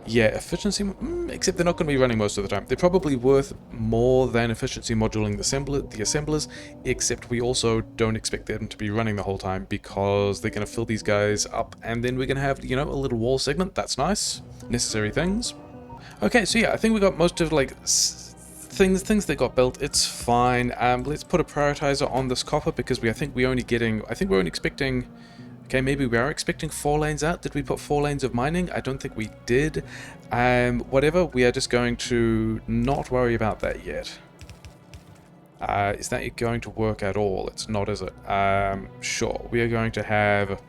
Yeah, efficiency... except they're not going to be running most of the time. They're probably worth more than efficiency moduling the assemblers, except we also don't expect them to be running the whole time because they're going to fill these guys up, and then we're going to have, you know, a little wall segment. That's nice. Necessary things. Okay, so yeah, I think we got most of, like, things that got built. It's fine. Let's put a prioritizer on this copper because I think we're only expecting... Okay, maybe we are expecting 4 lanes out. Did we put 4 lanes of mining? I don't think we did. Whatever, we are just going to not worry about that yet. Is that going to work at all? It's not, is it? Sure, we are going to have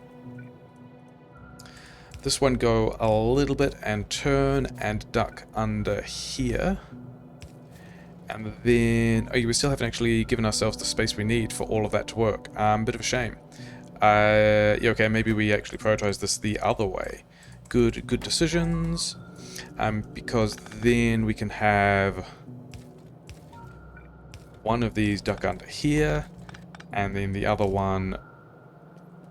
this one go a little bit and turn and duck under here. And then... Oh, we still haven't actually given ourselves the space we need for all of that to work. Bit of a shame. Yeah, okay, maybe we actually prioritize this the other way. Good decisions. Because then we can have one of these duck under here, and then the other one,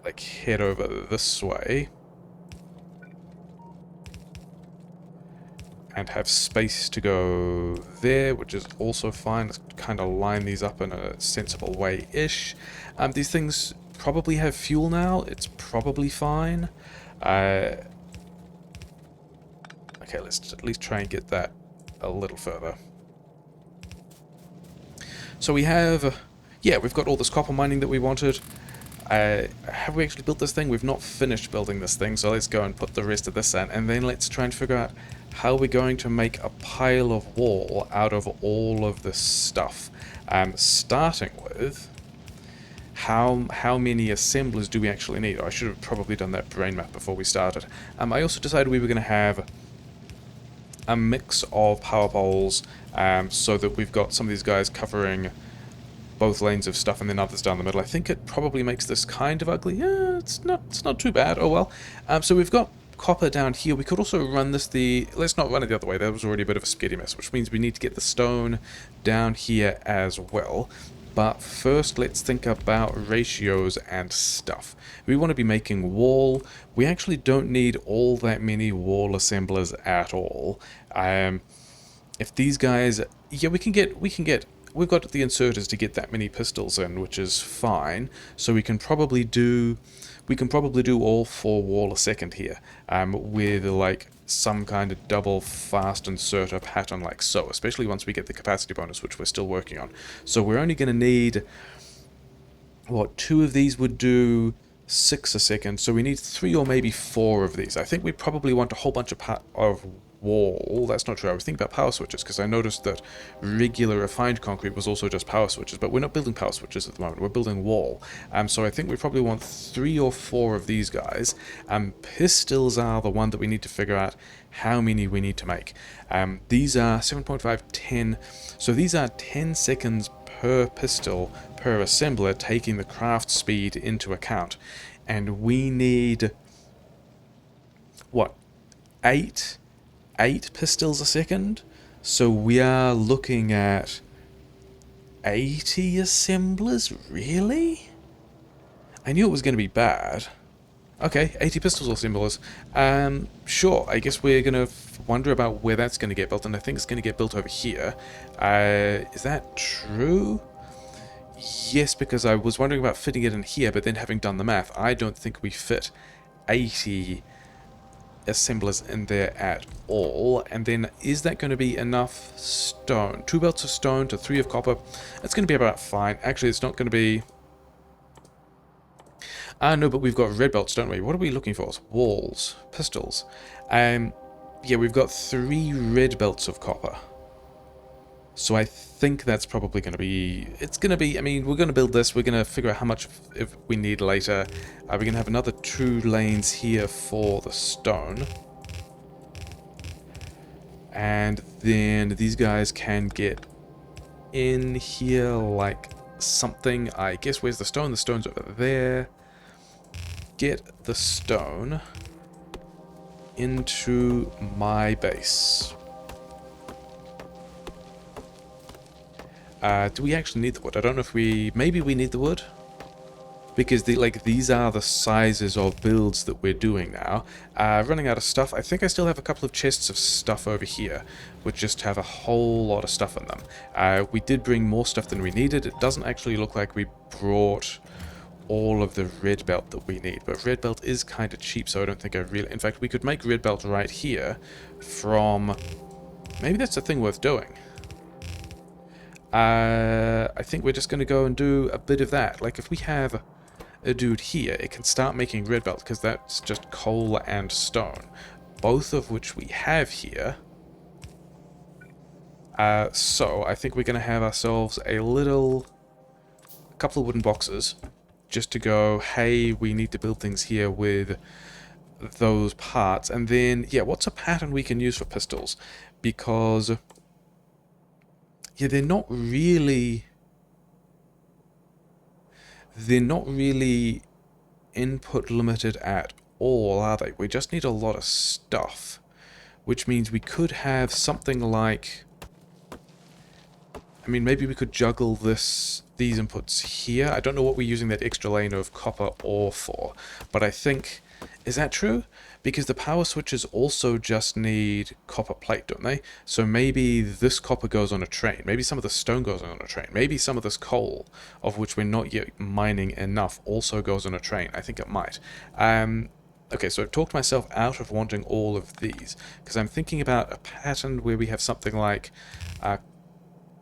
like, head over this way. And have space to go there, which is also fine. Let's kind of line these up in a sensible way-ish. These things probably have fuel now. It's probably fine. Okay, let's at least try and get that a little further. So we have... Yeah, we've got all this copper mining that we wanted. Have we actually built this thing? We've not finished building this thing, so let's go and put the rest of this in, and then let's try and figure out how we're going to make a pile of wall out of all of this stuff. Starting with how many assemblers do we actually need? Oh, I should have probably done that brain map before we started. I also decided we were going to have a mix of power poles, so that we've got some of these guys covering both lanes of stuff and then others down the middle. I think it probably makes this kind of ugly. Yeah, it's not too bad. Oh well. So we've got copper down here. We could also run this let's not run it the other way. That was already a bit of a spaghetti mess, which means we need to get the stone down here as well. But first, let's think about ratios and stuff. We want to be making wall. We actually don't need all that many wall assemblers at all. If these guys, yeah, we can get. We've got the inserters to get that many pistols in, which is fine. So we can probably do all 4 wall a second here, with like some kind of double fast inserter pattern like so, especially once we get the capacity bonus, which we're still working on. So we're only going to need, what, 2 of these would do 6 a second, so we need 3 or maybe 4 of these. I think we probably want a whole bunch of wall. That's not true. I was thinking about power switches because I noticed that regular refined concrete was also just power switches, but we're not building power switches at the moment. We're building wall. So I think we probably want 3 or 4 of these guys. Pistols are the one that we need to figure out how many we need to make. These are 7.5, 10. So these are 10 seconds per pistol per assembler, taking the craft speed into account. And we need, what, 8 pistols a second, so we are looking at 80 assemblers. Really? I knew it was going to be bad. Okay, 80 pistol assemblers. Sure, I guess we're going to wonder about where that's going to get built, and I think it's going to get built over here. Is that true? Yes, because I was wondering about fitting it in here, but then having done the math, I don't think we fit 80 assemblers in there at all. And then is that going to be enough stone? 2 belts of stone to 3 of copper. That's going to be about fine. Actually, it's not going to be... no, but we've got red belts, don't we? What are we looking for? Walls, pistols. Yeah, we've got 3 red belts of copper. So I think that's probably going to be... It's going to be... I mean, we're going to build this. We're going to figure out how much if we need later. We're going to have another 2 lanes here for the stone. And then these guys can get in here like something. I guess, where's the stone? The stone's over there. Get the stone into my base. Do we actually need the wood? I don't know if we... Maybe we need the wood? Because these are the sizes of builds that we're doing now. Running out of stuff. I think I still have a couple of chests of stuff over here, which just have a whole lot of stuff in them. We did bring more stuff than we needed. It doesn't actually look like we brought all of the red belt that we need, but red belt is kind of cheap, so I don't think I really... In fact, we could make red belt right here from... Maybe that's a thing worth doing. I think we're just going to go and do a bit of that. Like, if we have a dude here, it can start making red belt, because that's just coal and stone, both of which we have here. So I think we're going to have ourselves a couple of wooden boxes, just to go, hey, we need to build things here with those parts. And then, yeah, what's a pattern we can use for pistols? Because, yeah, they're not really input limited at all, are they? We just need a lot of stuff, which means we could have something like... I mean, maybe we could juggle these inputs here. I don't know what we're using that extra lane of copper ore for, but I think... Is that true? Because the power switches also just need copper plate, don't they? So maybe this copper goes on a train. Maybe some of the stone goes on a train. Maybe some of this coal, of which we're not yet mining enough, also goes on a train. I think it might. Okay, so I've talked myself out of wanting all of these, because I'm thinking about a pattern where we have something like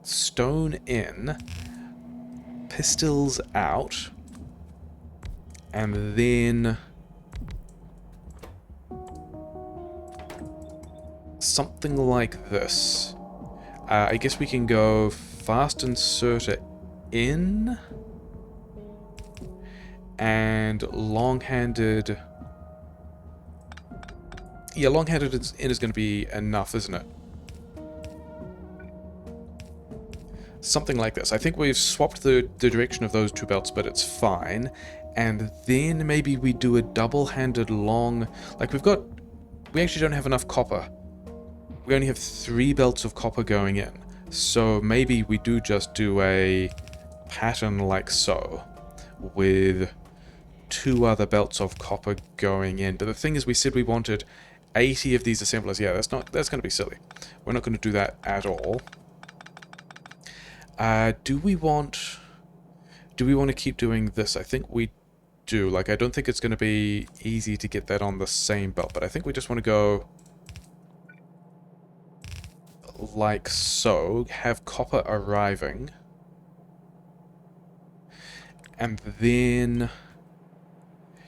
stone in, pistols out, and then... something like this. I guess we can go fast inserter in and long-handed... Yeah, long-handed in is going to be enough, isn't it? Something like this. I think we've swapped the direction of those two belts, but it's fine. And then maybe we do a double-handed long... Like, we actually don't have enough copper. We only have 3 belts of copper going in, so maybe we do just do a pattern like so, with 2 other belts of copper going in. But the thing is, we said we wanted 80 of these assemblers. Yeah, that's going to be silly. We're not going to do that at all. Do we want to keep doing this? I think we do. Like, I don't think it's going to be easy to get that on the same belt, but I think we just want to go... like so, have copper arriving, and then,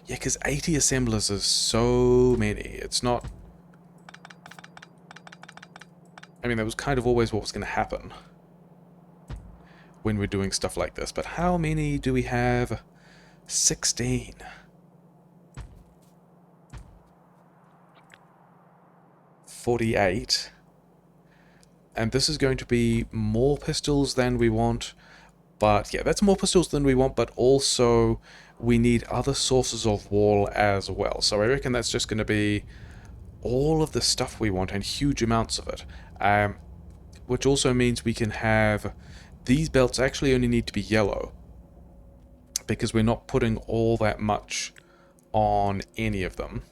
yeah, because 80 assemblers is so many. It's not, I mean, that was kind of always what was going to happen when we're doing stuff like this, but how many do we have? 16. $48. And this is going to be more pistols than we want. But yeah, that's more pistols than we want, but also we need other sources of wall as well. So I reckon that's just going to be all of the stuff we want, and huge amounts of it. Which also means we can have... These belts actually only need to be yellow, because we're not putting all that much on any of them.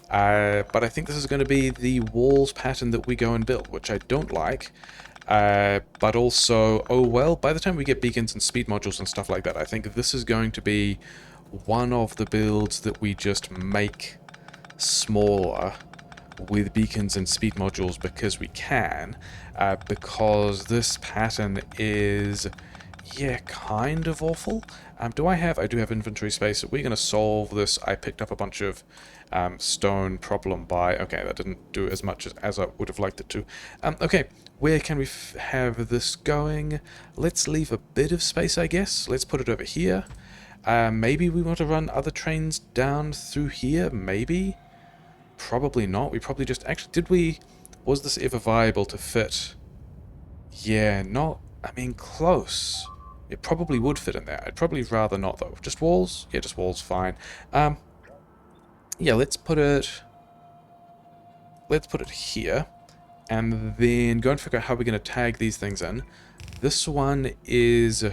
But I think this is going to be the walls pattern that we go and build, which I don't like. But also, oh well, by the time we get beacons and speed modules and stuff like that, I think this is going to be one of the builds that we just make smaller with beacons and speed modules because we can. Because this pattern is, yeah, kind of awful. I do have inventory space. We're going to solve this. I picked up a bunch of stone problem by... Okay, that didn't do as much as I would have liked it to. Okay, where can we have this going? Let's leave a bit of space, I guess. Let's put it over here. Maybe we want to run other trains down through here? Maybe? Probably not. We probably just... Actually, was this ever viable to fit? Yeah, not... I mean, close. It probably would fit in there. I'd probably rather not, though. Just walls? Yeah, just walls, fine. Yeah, let's put it here, and then go and figure out how we're going to tag these things in. This one is...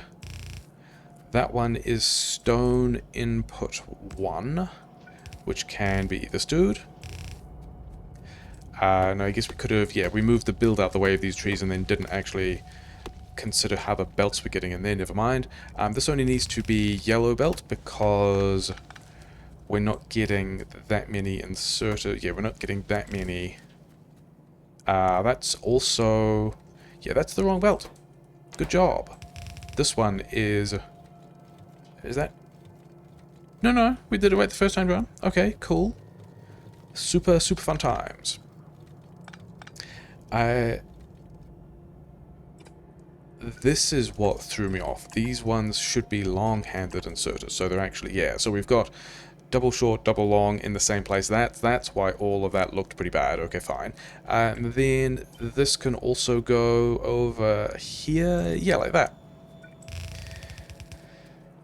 That one is stone input 1, which can be this dude. No, I guess we could have... Yeah, we moved the build out the way of these trees and then didn't actually consider how the belts were getting in there. Never mind. This only needs to be yellow belt because we're not getting that many inserted. Yeah, we're not getting that many. That's also... Yeah, that's the wrong belt. Good job. This one is... Is that... No, no, we did it right the first time around. Okay, cool. Super, super fun times. This is what threw me off. These ones should be long-handed inserters, so they're actually... Yeah, so we've got double short, double long in the same place. That's why all of that looked pretty bad. Okay, fine. And then this can also go over here. Yeah, like that.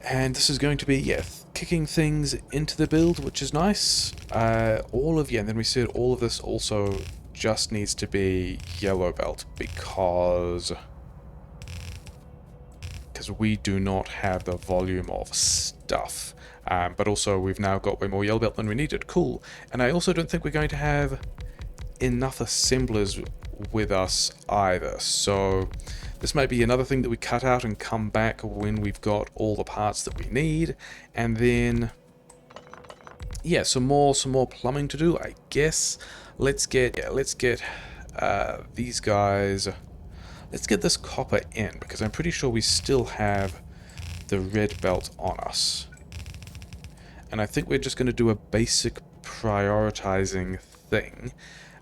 And this is going to be, yeah, kicking things into the build, which is nice. Yeah, and then we said all of this also just needs to be yellow belt because we do not have the volume of stuff. But also we've now got way more yellow belt than we needed. Cool. And I also don't think we're going to have enough assemblers with us either. So this might be another thing that we cut out and come back when we've got all the parts that we need. And then, yeah, some more plumbing to do, I guess. Let's get these guys. Let's get this copper in because I'm pretty sure we still have the red belt on us. And I think we're just going to do a basic prioritizing thing.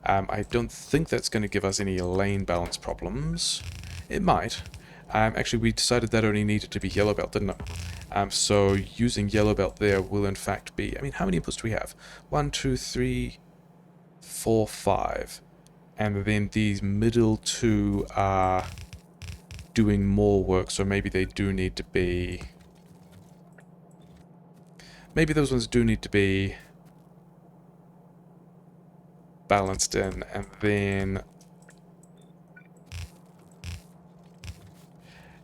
I don't think that's going to give us any lane balance problems. It might. Actually, we decided that only needed to be yellow belt, didn't it? So using yellow belt there will in fact be... I mean, how many inputs do we have? 1, 2, 3, 4, 5. And then these middle two are doing more work, so maybe they do need to be... Maybe those ones do need to be balanced in, and then...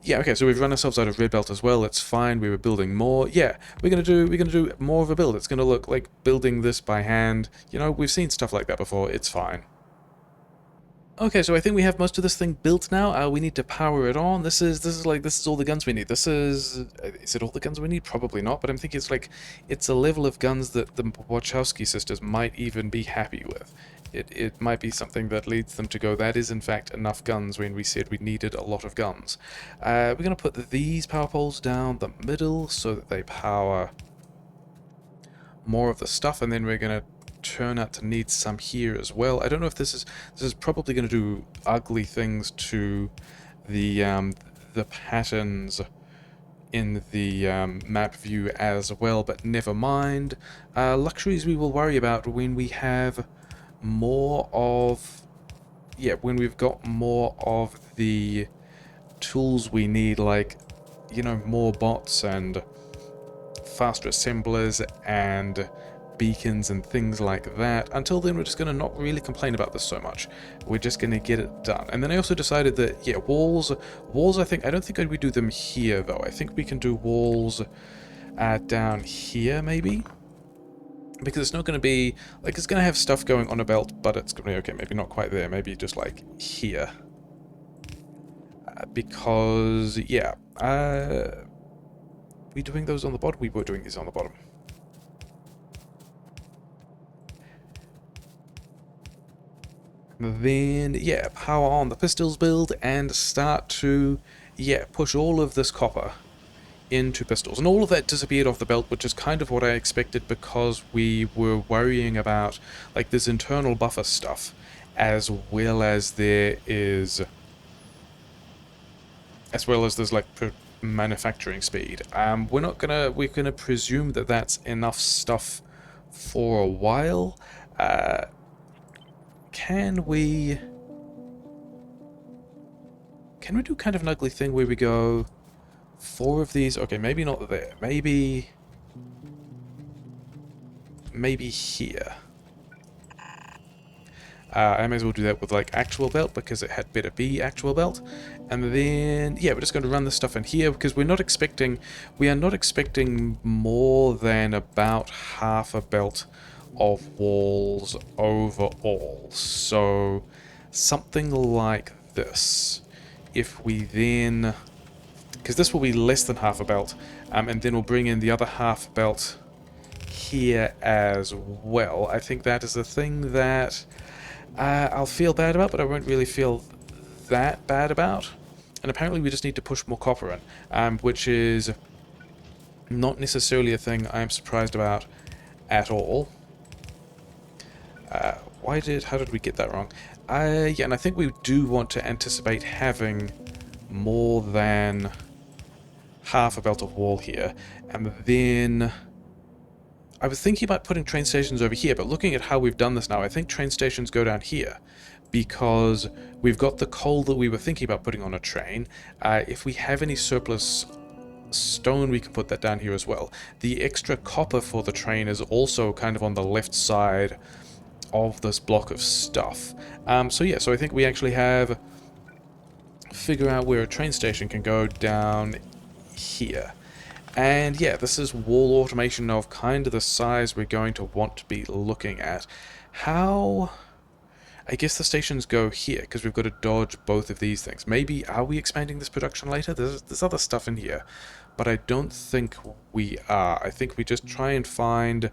Yeah, okay, so we've run ourselves out of red belt as well. It's fine. We were building more. Yeah, we're gonna do more of a build. It's gonna look like building this by hand. You know, we've seen stuff like that before. It's fine. Okay, so I think we have most of this thing built now. We need to power it on. This is all the guns we need. Is it all the guns we need? Probably not, but I'm thinking it's a level of guns that the Wachowski sisters might even be happy with. It might be something that leads them to go, that is in fact enough guns when we said we needed a lot of guns. We're going to put these power poles down the middle so that they power more of the stuff, and then we're going to turn out to need some here as well. I don't know if this is probably going to do ugly things to the patterns in the map view as well, but never mind. Luxuries we will worry about when we have more of... Yeah, when we've got more of the tools we need, like, you know, more bots and faster assemblers and beacons and things like that. Until then, we're just going to not really complain about this so much. We're just going to get it done. And then I also decided that, yeah, walls, I don't think we do them here, though. I think we can do walls down here, maybe? Because it's not going to be, like, it's going to have stuff going on a belt, but it's going to be, okay, maybe not quite there, maybe just, like, here. Because, yeah, we doing those on the bottom? We were doing these on the bottom. Then, yeah, power on the pistols build and start to, yeah, push all of this copper into pistols. And all of that disappeared off the belt, which is kind of what I expected because we were worrying about, like, this internal buffer stuff, as well as there's, like, manufacturing speed. We're gonna presume that that's enough stuff for a while. Can we do kind of an ugly thing where we go 4 of these? Okay, maybe not there. Maybe here. I may as well do that with like actual belt because it had better be actual belt. And then, yeah, we're just going to run this stuff in here because we are not expecting more than about half a belt of walls overall. So something like this. If we then, because this will be less than half a belt, and then we'll bring in the other half belt here as well. I think that is the thing that I'll feel bad about, but I won't really feel that bad about. And apparently we just need to push more copper in, which is not necessarily a thing I'm surprised about at all. How did we get that wrong? Yeah, and I think we do want to anticipate having more than half a belt of wall here. And then I was thinking about putting train stations over here, but looking at how we've done this now, I think train stations go down here because we've got the coal that we were thinking about putting on a train. If we have any surplus stone, we can put that down here as well. The extra copper for the train is also kind of on the left side of this block of stuff. So yeah, so I think we actually have figure out where a train station can go down here. And yeah, this is wall automation of kind of the size we're going to want to be looking at. How... I guess the stations go here, because we've got to dodge both of these things. Maybe, are we expanding this production later? There's other stuff in here, but I don't think we are. I think we just try and find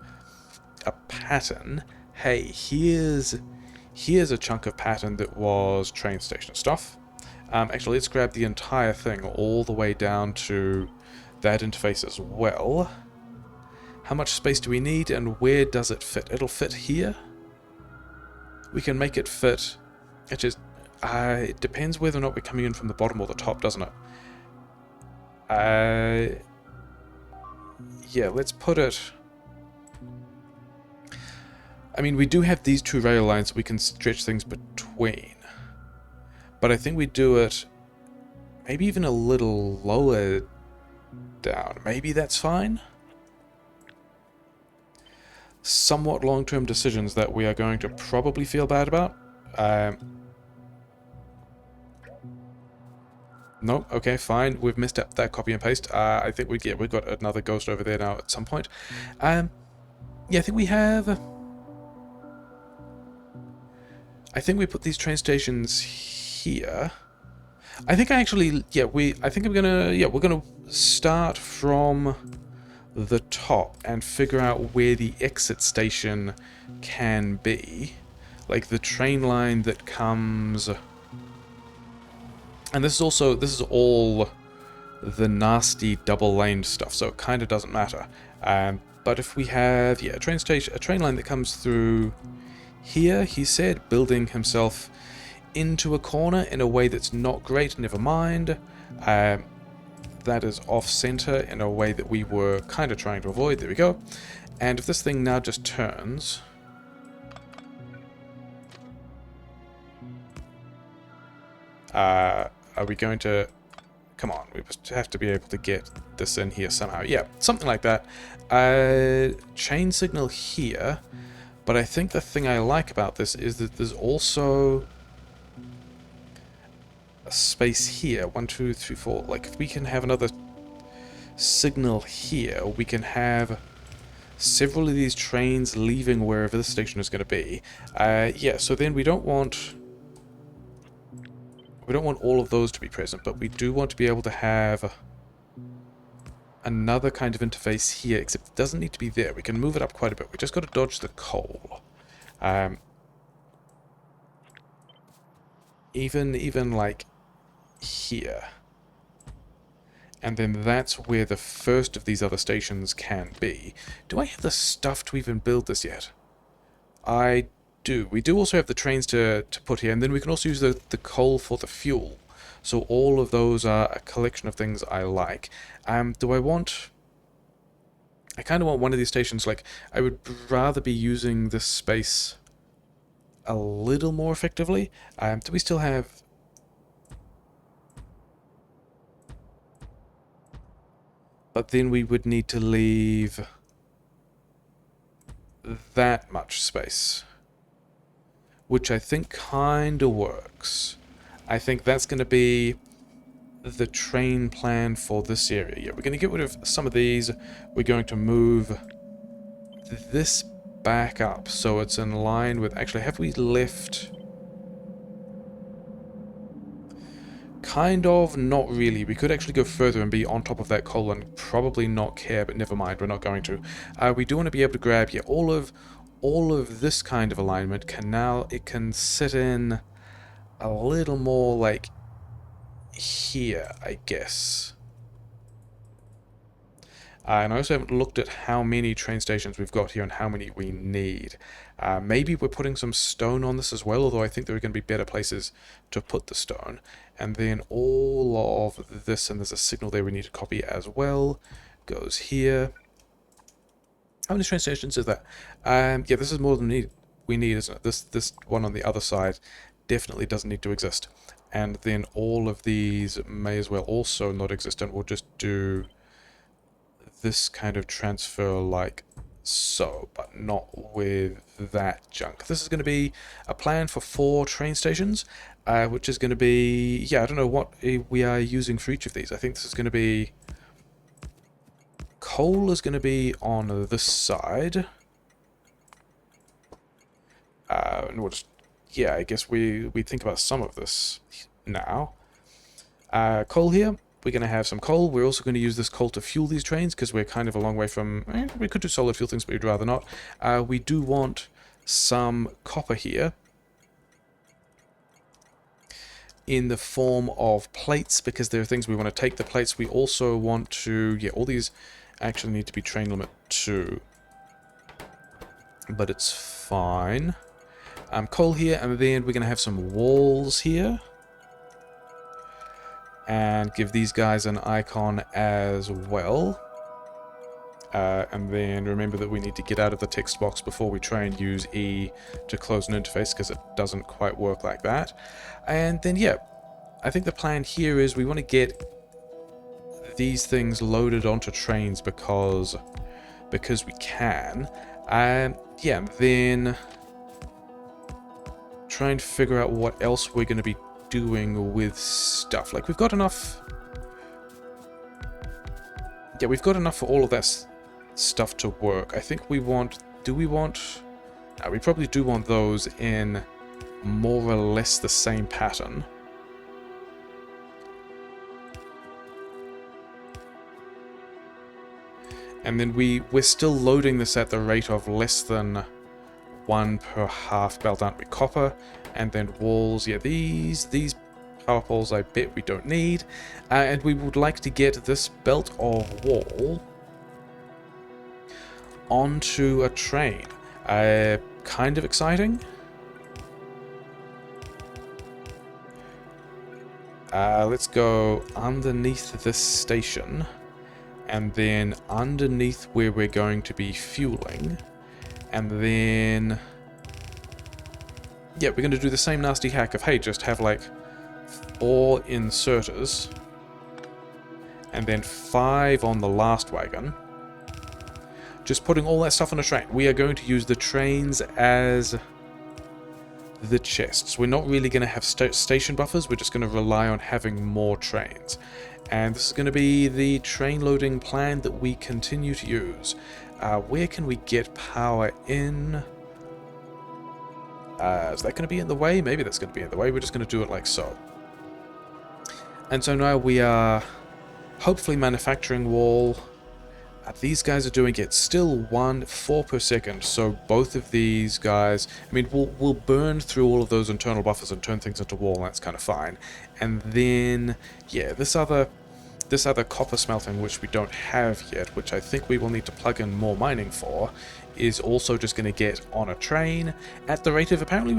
a pattern. Hey, here's a chunk of pattern that was train station stuff. Actually, let's grab the entire thing all the way down to that interface as well. How much space do we need, and where does it fit? It'll fit here. We can make it fit. It depends whether or not we're coming in from the bottom or the top, doesn't it? Yeah, let's put it... I mean, we do have these two rail lines we can stretch things between. But I think we do it maybe even a little lower down. Maybe that's fine? Somewhat long-term decisions that we are going to probably feel bad about. No, okay, fine. We've messed up that copy and paste. I think we've got another ghost over there now at some point. Yeah, I think we have... I think we put these train stations here. I think I actually... Yeah, I think I'm gonna... Yeah, we're gonna start from the top and figure out where the exit station can be. Like the train line that comes... And this is all the nasty double-laned stuff, so it kind of doesn't matter. But if we have, yeah, a train line that comes through here, he said, building himself into a corner in a way that's not great, never mind. That is off-center in a way that we were kind of trying to avoid. There we go. And if this thing now just turns... are we going to... Come on, we must have to be able to get this in here somehow. Yeah, something like that. Chain signal here. But I think the thing I like about this is that there's also a space here. 1, 2, 3, 4. Like, if we can have another signal here, we can have several of these trains leaving wherever the station is going to be. Yeah, so then we don't want all of those to be present, but we do want to be able to have another kind of interface here, except it doesn't need to be there. We can move it up quite a bit. We just got to dodge the coal. Even like here. And then that's where the first of these other stations can be. Do I have the stuff to even build this yet? I do. We do also have the trains to put here, and then we can also use the coal for the fuel. So all of those are a collection of things I like. Do I want... I kind of want one of these stations, like, I would rather be using this space a little more effectively. Do we still have... But then we would need to leave that much space. which I think kind of works. I think that's going to be the train plan for this area. Yeah, we're going to get rid of some of these. We're going to move this back up so it's in line with... Actually, have we left... Kind of, not really. We could actually go further and be on top of that coal and probably not care, but never mind, we're not going to. We do want to be able to grab, yeah, all of this kind of alignment can now... It can sit in a little more like here, I guess. And I also haven't looked at how many train stations we've got here and how many we need. Maybe we're putting some stone on this as well, although I think there are going to be better places to put the stone. And then all of this, and there's a signal there we need to copy as well, goes here. How many train stations is that? Yeah, this is more than we need, isn't it? This one on the other side definitely doesn't need to exist. And then all of these may as well also not exist, and we'll just do this kind of transfer like so, but not with that junk. This is going to be a plan for 4 train stations, which is going to be, yeah, I don't know what we are using for each of these. I think this is going to be, coal is going to be on this side, and we'll just, yeah, I guess we think about some of this now. Coal here. We're going to have some coal. We're also going to use this coal to fuel these trains because we're kind of a long way from... we could do solid fuel things, but we'd rather not. We do want some copper here in the form of plates because there are things we want to take the plates. We also want to... Yeah, all these actually need to be train limit 2. But it's fine. Coal here, and then we're going to have some walls here. And give these guys an icon as well. And then remember that we need to get out of the text box before we try and use E to close an interface, because it doesn't quite work like that. And then, yeah, I think the plan here is we want to get these things loaded onto trains because we can. Yeah, then try and figure out what else we're going to be doing with stuff. Like, we've got enough... Yeah, we've got enough for all of that stuff to work. I think we want... Do we want... we probably do want those in more or less the same pattern. And then we're still loading this at the rate of less than 1 per half belt, aren't we? Copper, and then walls. Yeah, these power poles I bet we don't need. And we would like to get this belt of wall onto a train. Kind of exciting. Let's go underneath this station, and then underneath where we're going to be fueling. And then... yeah, we're going to do the same nasty hack of, hey, just have like 4 inserters. And then 5 on the last wagon. Just putting all that stuff on a train. We are going to use the trains as the chests. We're not really going to have station buffers. We're just going to rely on having more trains. And this is going to be the train loading plan that we continue to use. Where can we get power in? Is that going to be in the way? Maybe that's going to be in the way. We're just going to do it like so. And so now we are hopefully manufacturing wall. These guys are doing it still 4 per second. So both of these guys, I mean, we'll burn through all of those internal buffers and turn things into wall. And that's kind of fine. And then, yeah, this other copper smelting, which we don't have yet, which I think we will need to plug in more mining for, is also just going to get on a train at the rate of, apparently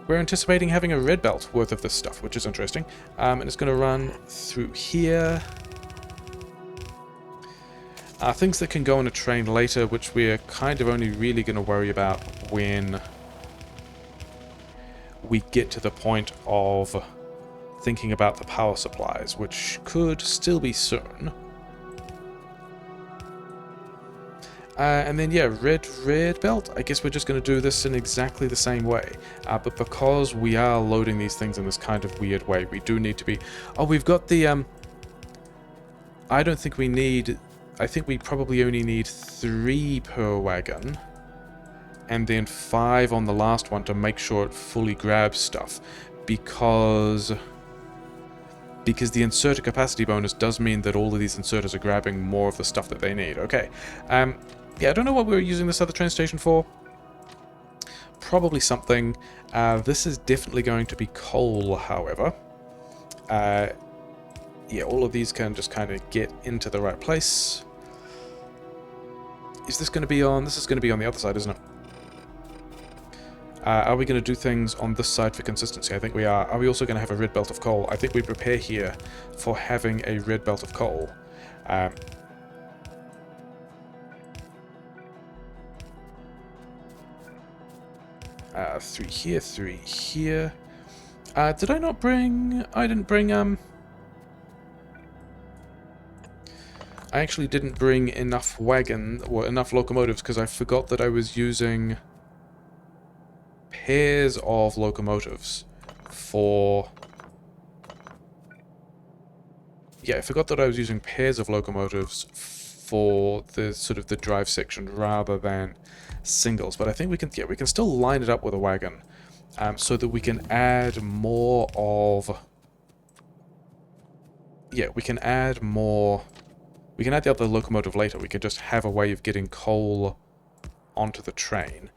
we're anticipating having a red belt worth of this stuff, which is interesting. And it's going to run through here. Things that can go on a train later, which we're kind of only really going to worry about when we get to the point of thinking about the power supplies, which could still be soon. And then, yeah, red belt. I guess we're just going to do this in exactly the same way. But because we are loading these things in this kind of weird way, we do need to be... Oh, we've got the... I don't think we need... I think we probably only need 3 per wagon. And then 5 on the last one to make sure it fully grabs stuff. Because the inserter capacity bonus does mean that all of these inserters are grabbing more of the stuff that they need. Okay. Yeah, I don't know what we were using this other train station for. Probably something. This is definitely going to be coal, however. Yeah, all of these can just kind of get into the right place. Is this going to be on... This is going to be on the other side, isn't it? Are we going to do things on this side for consistency? I think we are. Are we also going to have a red belt of coal? I think we prepare here for having a red belt of coal. 3 here, 3 here. Did I not bring... I didn't bring, I actually didn't bring enough enough locomotives because I forgot that I was using pairs of locomotives for... Yeah, I forgot that I was using pairs of locomotives for the sort of the drive section rather than singles. But I think we can, yeah, we can still line it up with a wagon so that we can add more of... Yeah, we can add more... We can add the other locomotive later. We can just have a way of getting coal onto the train,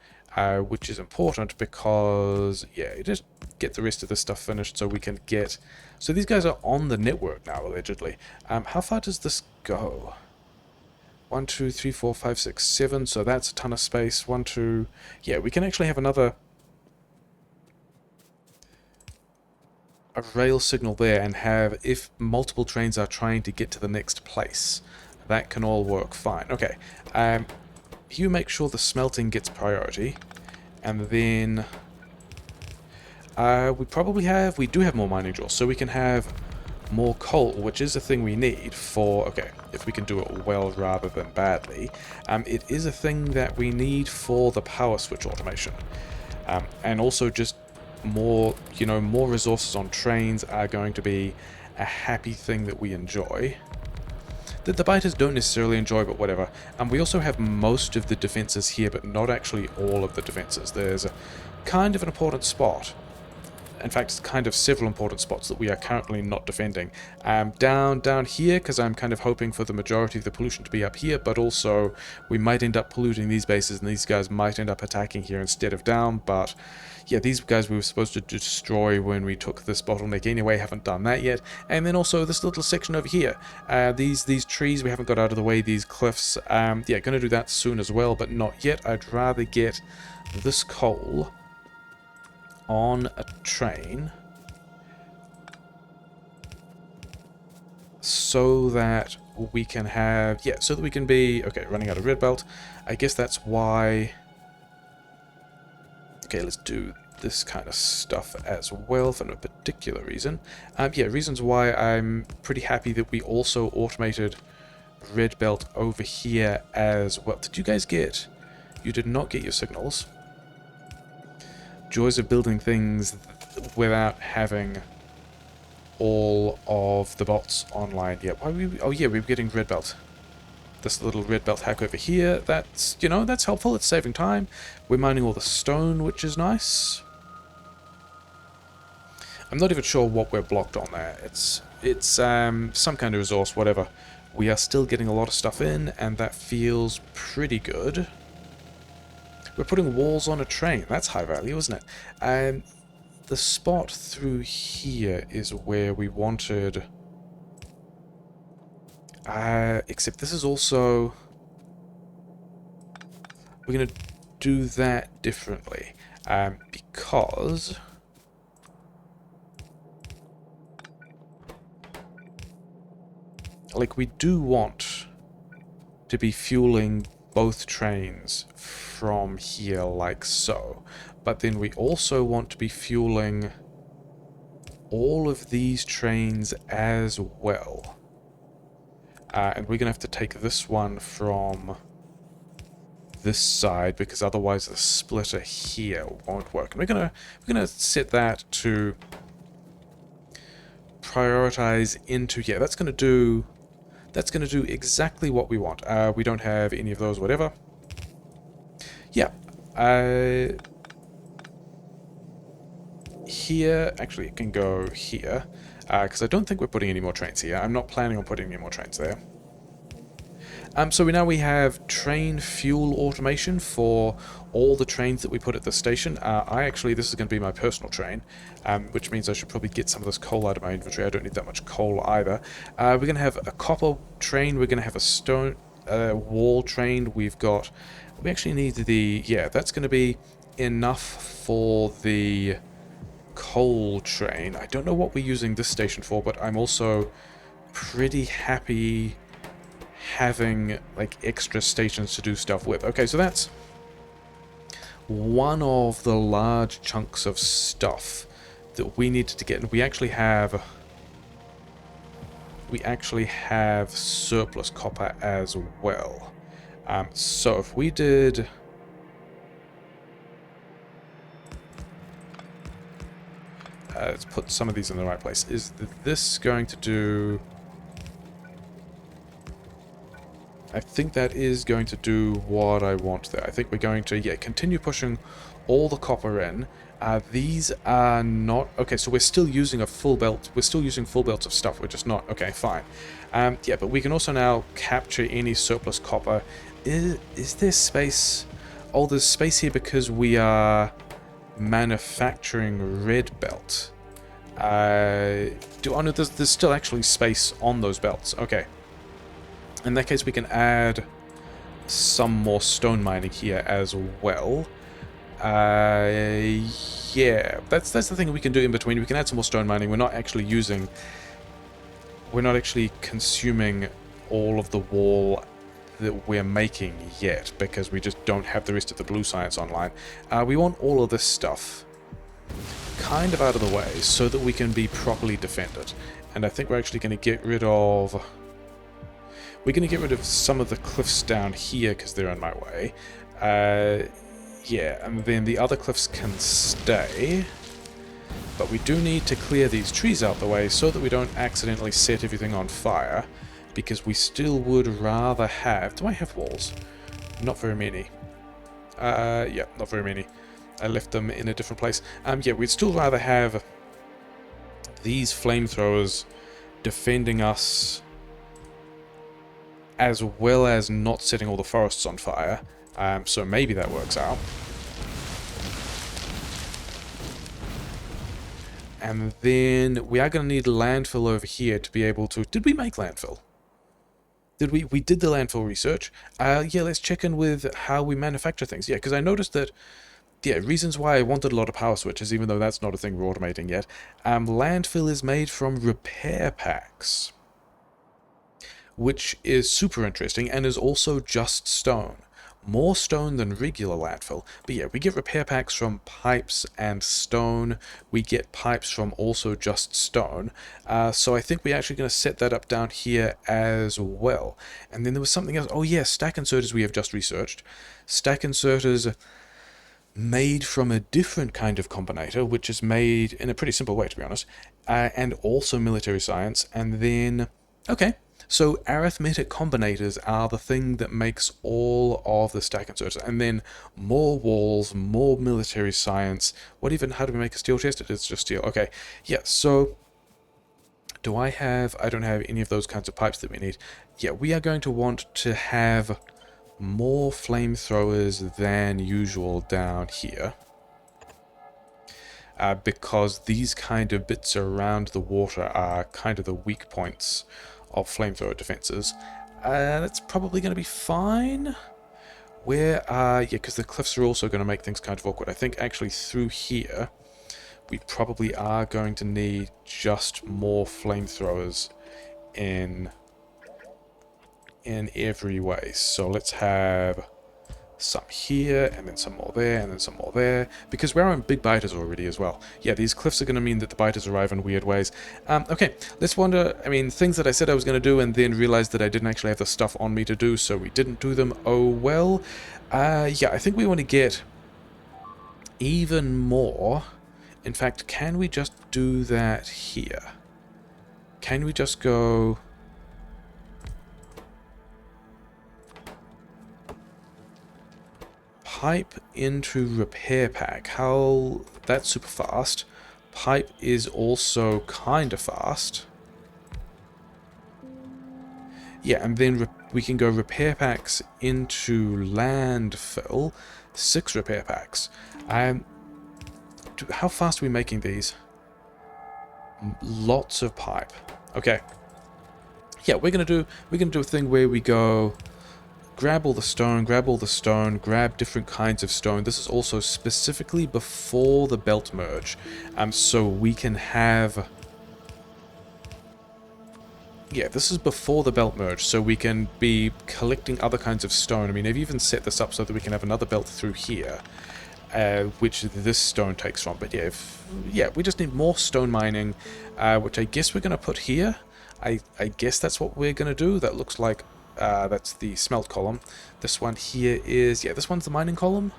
which is important because, yeah, you just get the rest of this stuff finished so we can get... So these guys are on the network now, allegedly. How far does this go? 1, 2, 3, 4, 5, 6, 7, so that's a ton of space. 1, 2... Yeah, we can actually have another... a rail signal there and have, if multiple trains are trying to get to the next place, that can all work fine. Okay, you make sure the smelting gets priority, and then we do have more mining jewels, so we can have more coal, which is a thing we need for, okay, if we can do it well rather than badly. It is a thing that we need for the power switch automation, and also just more, you know, more resources on trains are going to be a happy thing that we enjoy. That the biters don't necessarily enjoy, but whatever. We also have most of the defenses here, but not actually all of the defenses. There's a kind of an important spot. In fact, it's kind of several important spots that we are currently not defending. Down here, because I'm kind of hoping for the majority of the pollution to be up here, but also we might end up polluting these bases, and these guys might end up attacking here instead of down, but yeah, these guys we were supposed to destroy when we took this bottleneck anyway, haven't done that yet. And then also this little section over here, these trees we haven't got out of the way, these cliffs, yeah, going to do that soon as well, but not yet. I'd rather get this coal on a train so that we can have, yeah, so that we can be, okay, running out of red belt. I guess that's why, okay, let's do this kind of stuff as well for no particular reason. Yeah, reasons why I'm pretty happy that we also automated red belt over here as well. Did you guys get, you did not get your signals. Joys of building things without having all of the bots online. Yeah, why were we, oh yeah, we were getting red belt. This little red belt hack over here, that's, you know, that's helpful, it's saving time. We're mining all the stone, which is nice. I'm not even sure what we're blocked on there. It's some kind of resource, whatever. We are still getting a lot of stuff in, and that feels pretty good. We're putting walls on a train. That's high value, isn't it? The spot through here is where we wanted... except this is also... We're going to do that differently. Because... like, we do want to be fueling both trains from here like so, but then we also want to be fueling all of these trains as well, and we're gonna have to take this one from this side, because otherwise the splitter here won't work. And we're gonna set that to prioritize into, yeah, that's gonna do exactly what we want. We don't have any of those, whatever. Yeah. Here, actually it can go here, because I don't think we're putting any more trains here. I'm not planning on putting any more trains there. So we have train fuel automation for all the trains that we put at the station. This is going to be my personal train, which means I should probably get some of this coal out of my inventory. I don't need that much coal either. We're going to have a copper train. We're going to have a stone wall train. We actually need that's going to be enough for the coal train. I don't know what we're using this station for, but I'm also pretty happy having like extra stations to do stuff with. Okay, so that's one of the large chunks of stuff that we needed to get, and we actually have surplus copper as well. So if we did, let's put some of these in the right place. Is this going to do? I think that is going to do what I want there. I think we're going to, continue pushing all the copper in. These are not... Okay, so we're still using a full belt. We're still using full belts of stuff. We're just not... Okay, fine. But we can also now capture any surplus copper. Is there space? Oh, there's space here because we are manufacturing red belt. No, there's still actually space on those belts. Okay. In that case, we can add some more stone mining here as well. Yeah, that's the thing we can do in between. We can add some more stone mining. We're not actually consuming all of the wall that we're making yet, because we just don't have the rest of the blue science online. We want all of this stuff kind of out of the way so that we can be properly defended. And I think we're actually going to get rid of... We're going to get rid of some of the cliffs down here because they're in my way. Yeah, and then the other cliffs can stay. But we do need to clear these trees out the way so that we don't accidentally set everything on fire. Because we still would rather have... Do I have walls? Not very many. Yeah, not very many. I left them in a different place. Yeah, we'd still rather have these flamethrowers defending us, as well as not setting all the forests on fire. So maybe that works out. And then we are going to need landfill over here to be able to... Did we make landfill? Did we? We did the landfill research. Yeah, let's check in with how we manufacture things. Yeah, because I noticed that... Yeah, reasons why I wanted a lot of power switches, even though that's not a thing we're automating yet. Landfill is made from repair packs, which is super interesting and is also just stone. More stone than regular landfill. But yeah, we get repair packs from pipes and stone. We get pipes from also just stone. So I think we're actually going to set that up down here as well. And then there was something else. Oh yeah, stack inserters we have just researched. Stack inserters made from a different kind of combinator, which is made in a pretty simple way, to be honest. And also military science. And then... Okay. So arithmetic combinators are the thing that makes all of the stack inserters. And then more walls, more military science. How do we make a steel chest? It is just steel. Okay, yeah, so do I don't have any of those kinds of pipes that we need. Yeah, we are going to want to have more flamethrowers than usual down here. Because these kind of bits around the water are kind of the weak points of flamethrower defenses. That's probably going to be fine. Yeah, because the cliffs are also going to make things kind of awkward. I think actually through here, we probably are going to need just more flamethrowers in every way. So let's have some here, and then some more there, and then some more there, because we're on big biters already as well. Yeah, these cliffs are going to mean that the biters arrive in weird ways. Okay, let's wonder, I mean, things that I said I was going to do and then realized that I didn't actually have the stuff on me to do, so we didn't do them. Oh well. Yeah, I think we want to get even more. In fact, can we just do that here? Can we just go... pipe into repair pack? How... that's super fast. Pipe is also kind of fast. Yeah, and then we can go repair packs into landfill. 6 repair packs. How fast are we making these? Lots of pipe. Okay. Yeah, we're gonna do a thing where we go grab all the stone, grab different kinds of stone. This is also specifically before the belt merge. So we can have... yeah, this is before the belt merge, so we can be collecting other kinds of stone. I mean, I've even set this up so that we can have another belt through here, which this stone takes from. But yeah, we just need more stone mining, which I guess we're going to put here. I guess that's what we're going to do. That looks like that's the smelt column. This one here is, yeah, this one's the mining column,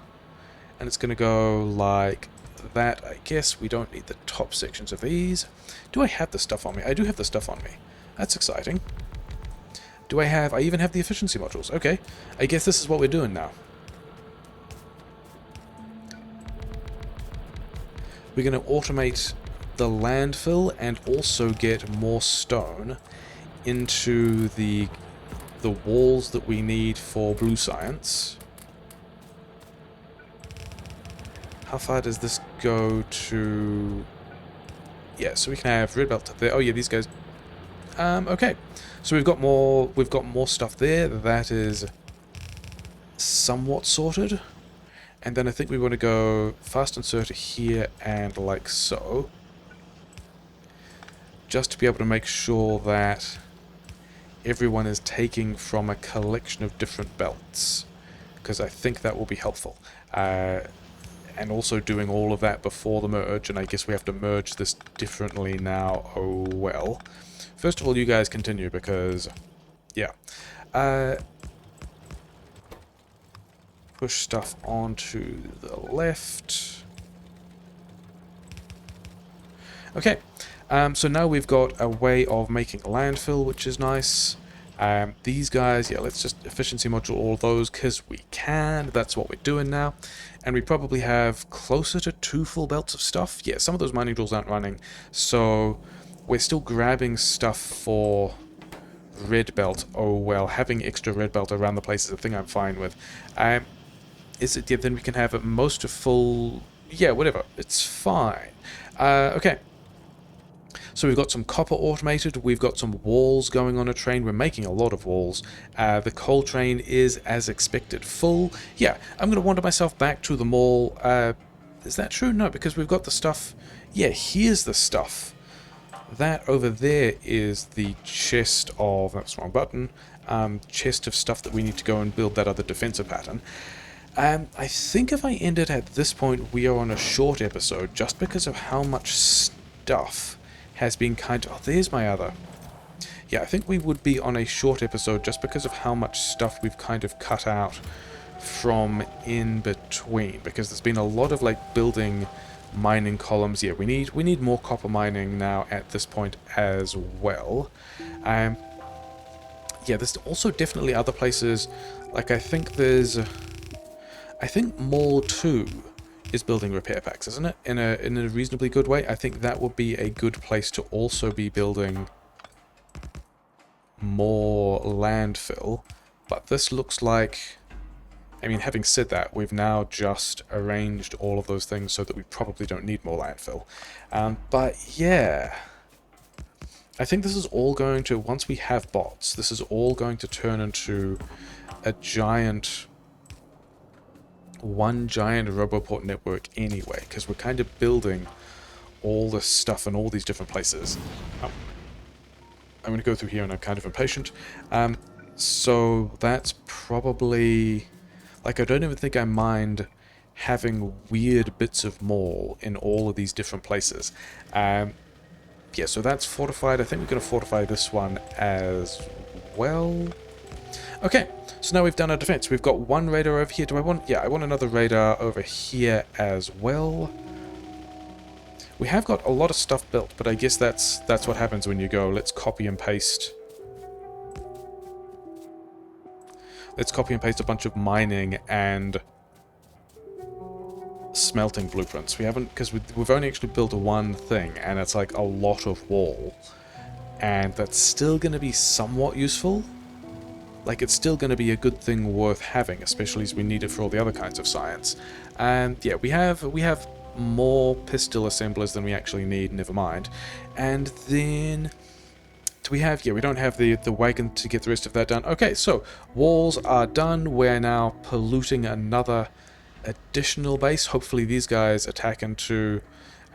and it's going to go like that. I guess we don't need the top sections of these. Do I have the stuff on me? I do have the stuff on me. That's exciting. Do I even have the efficiency modules? Okay, I guess this is what we're doing now. We're going to automate the landfill and also get more stone into the walls that we need for blue science. How far does this go to... yeah, so we can have red belt there. Oh yeah, these guys... okay. So we've got more stuff there. That is somewhat sorted. And then I think we want to go fast inserter here and like so. Just to be able to make sure that everyone is taking from a collection of different belts. Because I think that will be helpful. And also doing all of that before the merge, and I guess we have to merge this differently now. Oh well. First of all, you guys continue, because... yeah. Push stuff onto the left. Okay, so now we've got a way of making landfill, which is nice. These guys, yeah, let's just efficiency module all those, because we can. That's what we're doing now. And we probably have closer to 2 full belts of stuff. Yeah, some of those mining tools aren't running, so we're still grabbing stuff for red belt. Oh well, having extra red belt around the place is a thing I'm fine with. Is it? Yeah, then we can have at most a full... yeah, whatever. It's fine. Okay. So we've got some copper automated, we've got some walls going on a train, we're making a lot of walls. The coal train is, as expected, full. Yeah, I'm going to wander myself back to the mall. Is that true? No, because we've got the stuff... yeah, here's the stuff. That over there is the chest of... that's the wrong button. Chest of stuff that we need to go and build that other defensive pattern. I think if I end it at this point, we are on a short episode, just because of how much stuff has been kind of... oh, there's my other... yeah, I think we would be on a short episode just because of how much stuff we've kind of cut out from in between, because there's been a lot of, like, building mining columns. Yeah, we need more copper mining now at this point as well. Yeah, there's also definitely other places, like I think there's... I think Mall 2 is building repair packs, isn't it? In a reasonably good way. I think that would be a good place to also be building more landfill. But this looks like... I mean, having said that, we've now just arranged all of those things so that we probably don't need more landfill. But yeah... I think this is all going to... once we have bots, this is all going to turn into a giant... one giant Roboport network anyway, because we're kind of building all this stuff in all these different places. I'm going to go through here and I'm kind of impatient. So that's probably... Like, I don't even think I mind having weird bits of mall in all of these different places. Yeah, so that's fortified. I think we're going to fortify this one as well. Okay, so now we've done our defense. We've got one radar over here. Do I want... Yeah, I want another radar over here as well. We have got a lot of stuff built, but I guess that's what happens when you go, let's copy and paste. Let's copy and paste a bunch of mining and smelting blueprints. We haven't, because we've only actually built one thing, and it's like a lot of wall. And that's still going to be somewhat useful. Like, it's still going to be a good thing worth having, especially as we need it for all the other kinds of science. And yeah, we have more pistol assemblers than we actually need, never mind. And then... do we have... yeah, we don't have the wagon to get the rest of that done. Okay, so walls are done. We're now polluting another additional base. Hopefully these guys attack into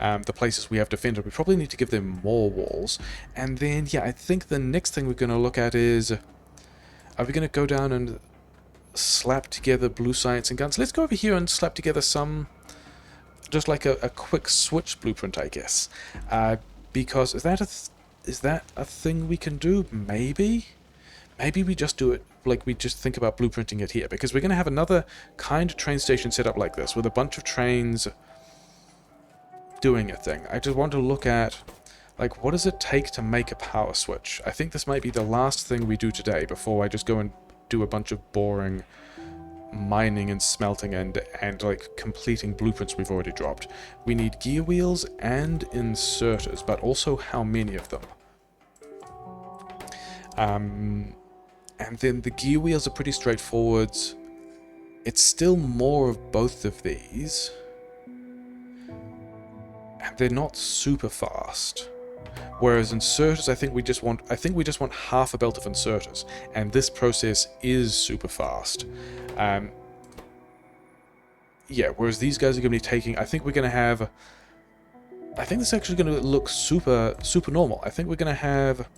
the places we have defended. We probably need to give them more walls. And then, yeah, I think the next thing we're going to look at is... are we going to go down and slap together blue science and guns? Let's go over here and slap together some... just like a quick switch blueprint, I guess. Because is that a thing we can do? Maybe? Maybe we just do it, like we just think about blueprinting it here. Because we're going to have another kind of train station set up like this, with a bunch of trains doing a thing. I just want to look at, like, what does it take to make a power switch? I think this might be the last thing we do today, before I just go and do a bunch of boring mining and smelting and like completing blueprints we've already dropped. We need gear wheels and inserters, but also how many of them? And then the gear wheels are pretty straightforward. It's still more of both of these. And they're not super fast. Whereas inserters, I think we just want half a belt of inserters. And this process is super fast. Yeah, whereas these guys are going to be taking... I think we're going to have... I think this is actually going to look super normal. I think we're going to have...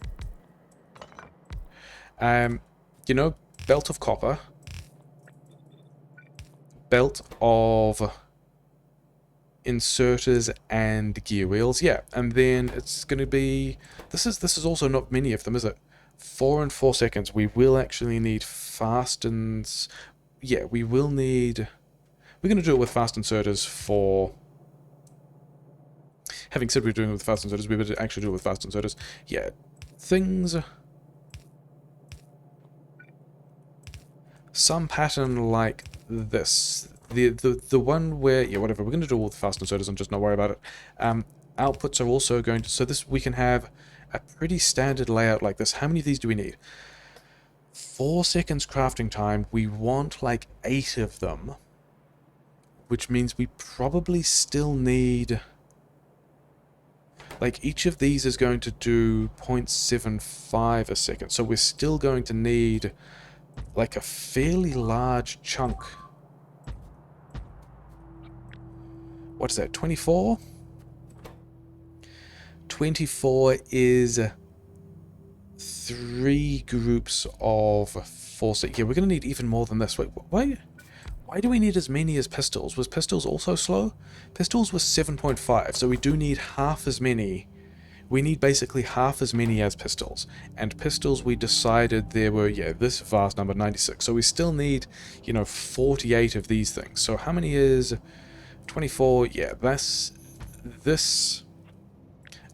you know, belt of copper, belt of inserters and gear wheels, yeah, and then it's going to be, this is also not many of them, is it? 4 and 4 seconds. We will actually need fast and, yeah, we will need, we're going to do it with fast inserters for, having said we're doing it with fast inserters, we would actually do it with fast inserters, yeah, things... some pattern like this. The one where... yeah, whatever. We're going to do all the fast inserters and just not worry about it. Outputs are also going to... so this, we can have a pretty standard layout like this. How many of these do we need? 4 seconds crafting time. We want like 8 of them. Which means we probably still need... like, each of these is going to do 0.75 a second. So we're still going to need... like a fairly large chunk. What is that, 24? 24 is 3 groups of 4. Yeah, we're going to need even more than this. Wait, why do we need as many as pistols? Was pistols also slow? Pistols was 7.5, so we do need half as many. We need basically half as many as pistols. And pistols, we decided there were, yeah, this vast number, 96. So we still need, you know, 48 of these things. So how many is 24? Yeah, that's this.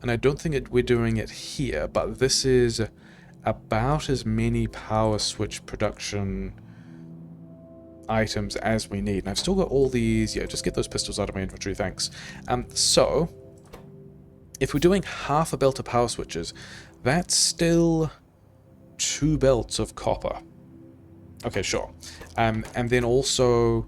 And I don't think we're doing it here, but this is about as many power switch production items as we need. And I've still got all these. Yeah, just get those pistols out of my inventory, thanks. So... if we're doing half a belt of power switches, that's still 2 belts of copper. Okay, sure. And then also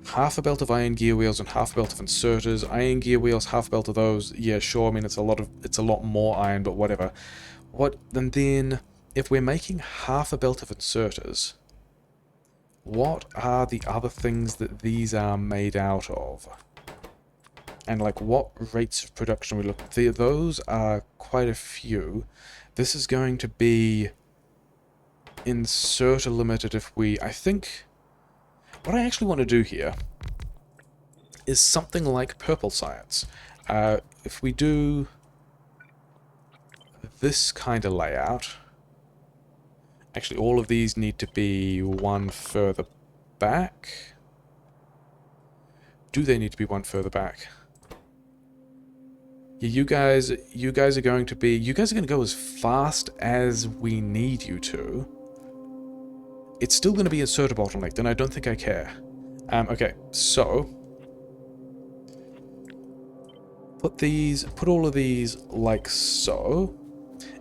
half a belt of iron gear wheels and half a belt of inserters. Iron gear wheels, half a belt of those. Yeah, sure. I mean, it's a lot more iron, but whatever. And then if we're making half a belt of inserters, what are the other things that these are made out of? And like what rates of production we look at. Those are quite a few. This is going to be inserter limited if we... I think What I actually want to do here is something like purple science. If we do this kind of layout, actually all of these need to be one further back. Do they need to be one further back? Yeah, you guys are going to go as fast as we need you to. It's still going to be inserter bottleneck, and I don't think I care. Okay, so put all of these like so,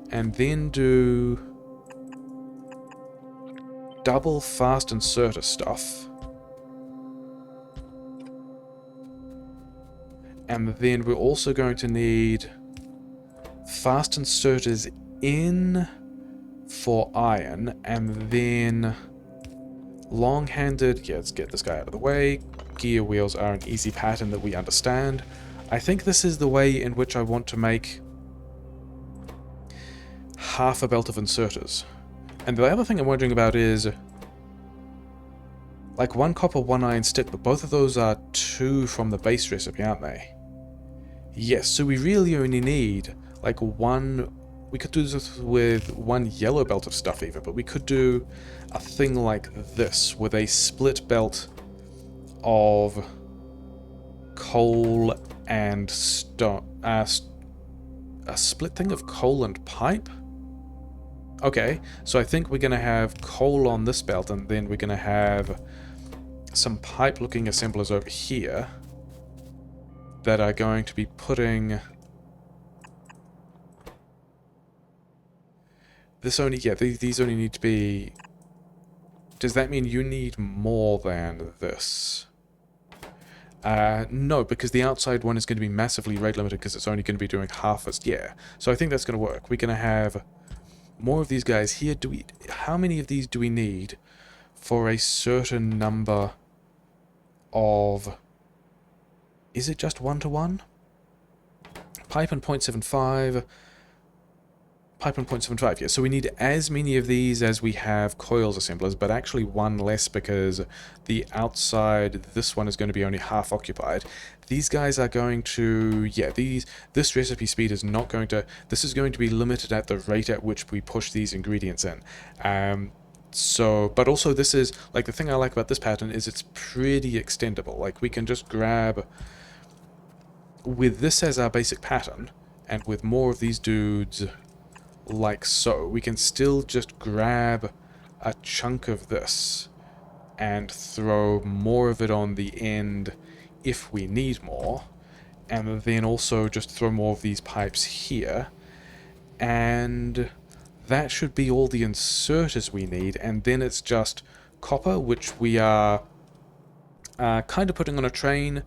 and then do double fast inserter stuff. And then we're also going to need fast inserters in for iron, and then long-handed, yeah, let's get this guy out of the way. Gear wheels are an easy pattern that we understand. I think this is the way in which I want to make half a belt of inserters. And the other thing I'm wondering about is, like, 1 copper, 1 iron stick, but both of those are 2 from the base recipe, aren't they? Yes, so we really only need, like, 1... We could do this with 1 yellow belt of stuff even, but we could do a thing like this, with a split belt of coal and stone. A split thing of coal and pipe? Okay, so I think we're going to have coal on this belt, and then we're going to have some pipe-looking assemblers over here that are going to be putting... This only, yeah, these only need to be... Does that mean you need more than this? No, because the outside one is going to be massively rate limited because it's only going to be doing half as... Yeah, so I think that's going to work. We're going to have more of these guys here. How many of these do we need for a certain number of... Is it just 1-to-1? Pipe and 0.75... Pipe and 0.75, yeah. So we need as many of these as we have coils assemblers, but actually 1 less because the outside, this one is going to be only half occupied. These guys are going to, yeah, this recipe speed is not going to, this is going to be limited at the rate at which we push these ingredients in. But also this is, like, the thing I like about this pattern is it's pretty extendable. Like, we can just grab, with this as our basic pattern, and with more of these dudes... like so, we can still just grab a chunk of this and throw more of it on the end if we need more, and then also just throw more of these pipes here, and that should be all the inserters we need. And then it's just copper, which we are kind of putting on a train,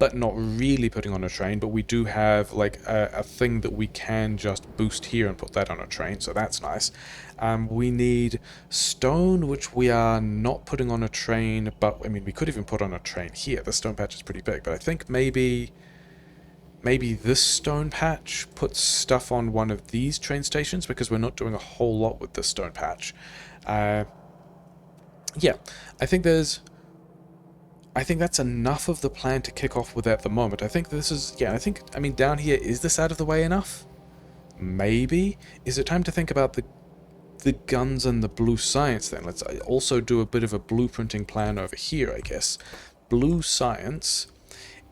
but not really putting on a train, but we do have like a thing that we can just boost here and put that on a train, so that's nice. We need stone, which we are not putting on a train, but I mean, we could even put on a train here. The stone patch is pretty big, but I think maybe this stone patch puts stuff on one of these train stations, because we're not doing a whole lot with this stone patch. Yeah, I think that's enough of the plan to kick off with at the moment. I think this is... Yeah, I mean, down here, is this out of the way enough? Maybe? Is it time to think about the guns and the blue science then? Let's also do a bit of a blueprinting plan over here, I guess. Blue science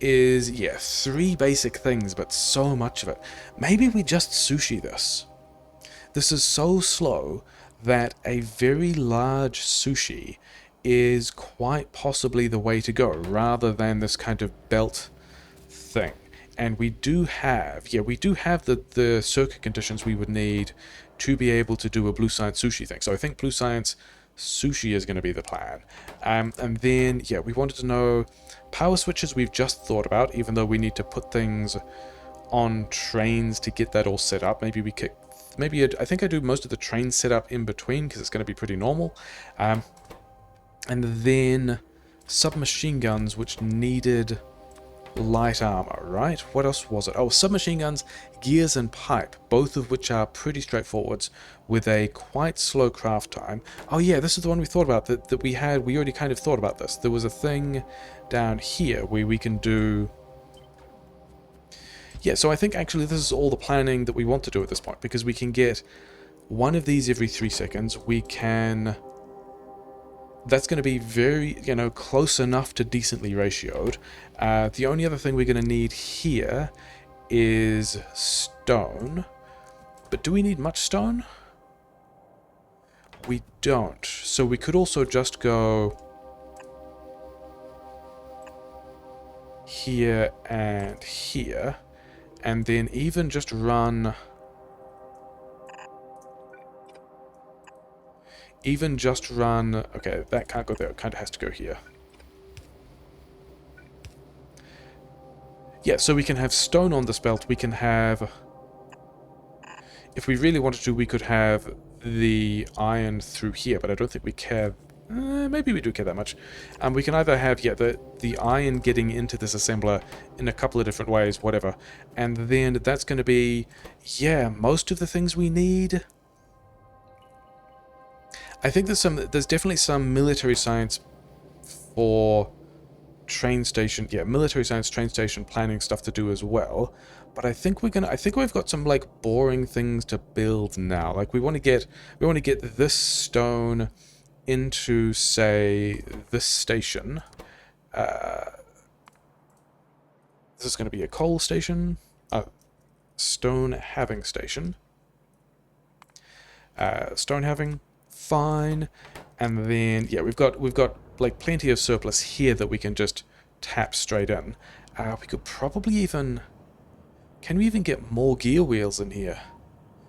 is, yeah, 3 basic things, but so much of it. Maybe we just sushi this. This is so slow that a very large sushi is quite possibly the way to go, rather than this kind of belt thing. And we do have the circuit conditions we would need to be able to do a blue science sushi thing. So I think blue science sushi is going to be the plan. And then, yeah, we wanted to know power switches we've just thought about, even though we need to put things on trains to get that all set up. I think I do most of the train setup in between, because it's going to be pretty normal. And then submachine guns, which needed light armor, right? What else was it? Oh, submachine guns, gears, and pipe, both of which are pretty straightforward with a quite slow craft time. Oh yeah, this is the one we thought about, that we already kind of thought about this. There was a thing down here where we can do... Yeah, so I think actually this is all the planning that we want to do at this point, because we can get one of these every 3 seconds. We can... That's going to be very, you know, close enough to decently ratioed. The only other thing we're going to need here is stone. But do we need much stone? We don't. So we could also just go here and here. And then even just run... Okay, that can't go there. It kind of has to go here. Yeah, so we can have stone on this belt. We can have... If we really wanted to, we could have the iron through here, but I don't think we care. Maybe we do care that much. We can either have, yeah, the iron getting into this assembler in a couple of different ways, whatever. And then that's going to be, yeah, most of the things we need. I think there's definitely some military science for train station, yeah, military science train station planning stuff to do as well. But I think we've got some like boring things to build now. Like we want to get this stone into, say, this station. This is going to be a coal station, stone halving station. Stone halving, fine. And then yeah, we've got like plenty of surplus here that we can just tap straight in. We could probably even... Can we even get more gear wheels in here?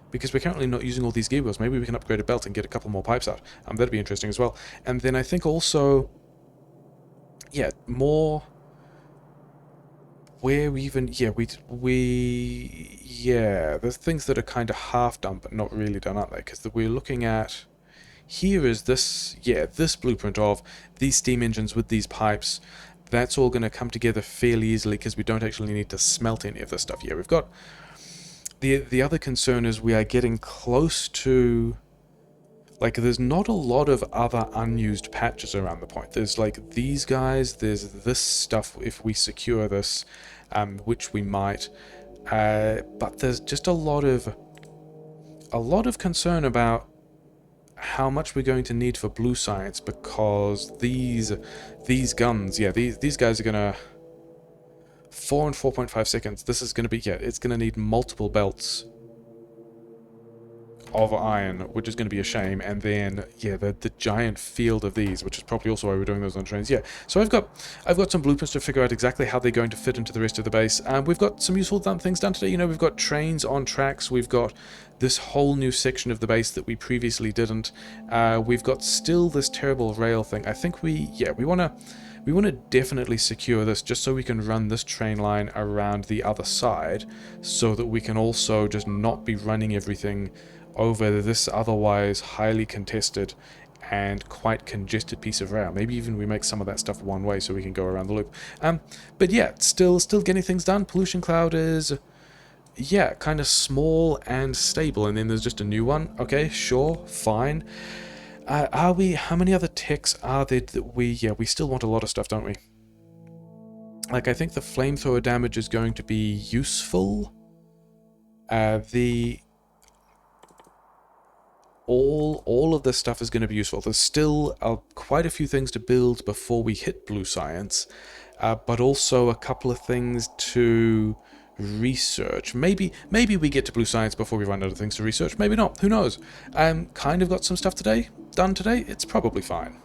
Because we're currently not using all these gear wheels. Maybe we can upgrade a belt and get a couple more pipes out. That'd be interesting as well. And then I think also... Yeah, more... Where we even... Yeah, yeah, there's things that are kind of half done but not really done, aren't they? Because we're looking at... Here is this... Yeah, this blueprint of these steam engines with these pipes. That's all going to come together fairly easily because we don't actually need to smelt any of this stuff. Yeah, we've got... The other concern is we are getting close to... Like, there's not a lot of other unused patches around the point. There's, like, these guys, there's this stuff if we secure this, which we might. But there's just a lot of concern about how much we're going to need for blue science, because these guns, yeah, these guys are gonna 4 and 4.5 seconds. This is gonna be, yeah, it's gonna need multiple belts of iron, which is going to be a shame. And then yeah, the giant field of these, which is probably also why we're doing those on trains. Yeah, so I've got some blueprints to figure out exactly how they're going to fit into the rest of the base. We've got some useful things done today. You know, we've got trains on tracks. We've got this whole new section of the base that we previously didn't. We've got still this terrible rail thing. I think we want to definitely secure this just so we can run this train line around the other side, so that we can also just not be running everything over this otherwise highly contested and quite congested piece of rail. Maybe even we make some of that stuff one way so we can go around the loop. But yeah, still getting things done. Pollution cloud is, yeah, kind of small and stable. And then there's just a new one. Okay, sure, fine. How many other techs are there that we still want a lot of stuff, don't we? Like, I think the flamethrower damage is going to be useful. All of this stuff is going to be useful. There's still quite a few things to build before we hit blue science, but also a couple of things to research. Maybe we get to blue science before we run out of things to research. Maybe not. Who knows? Kind of got some stuff done today. It's probably fine.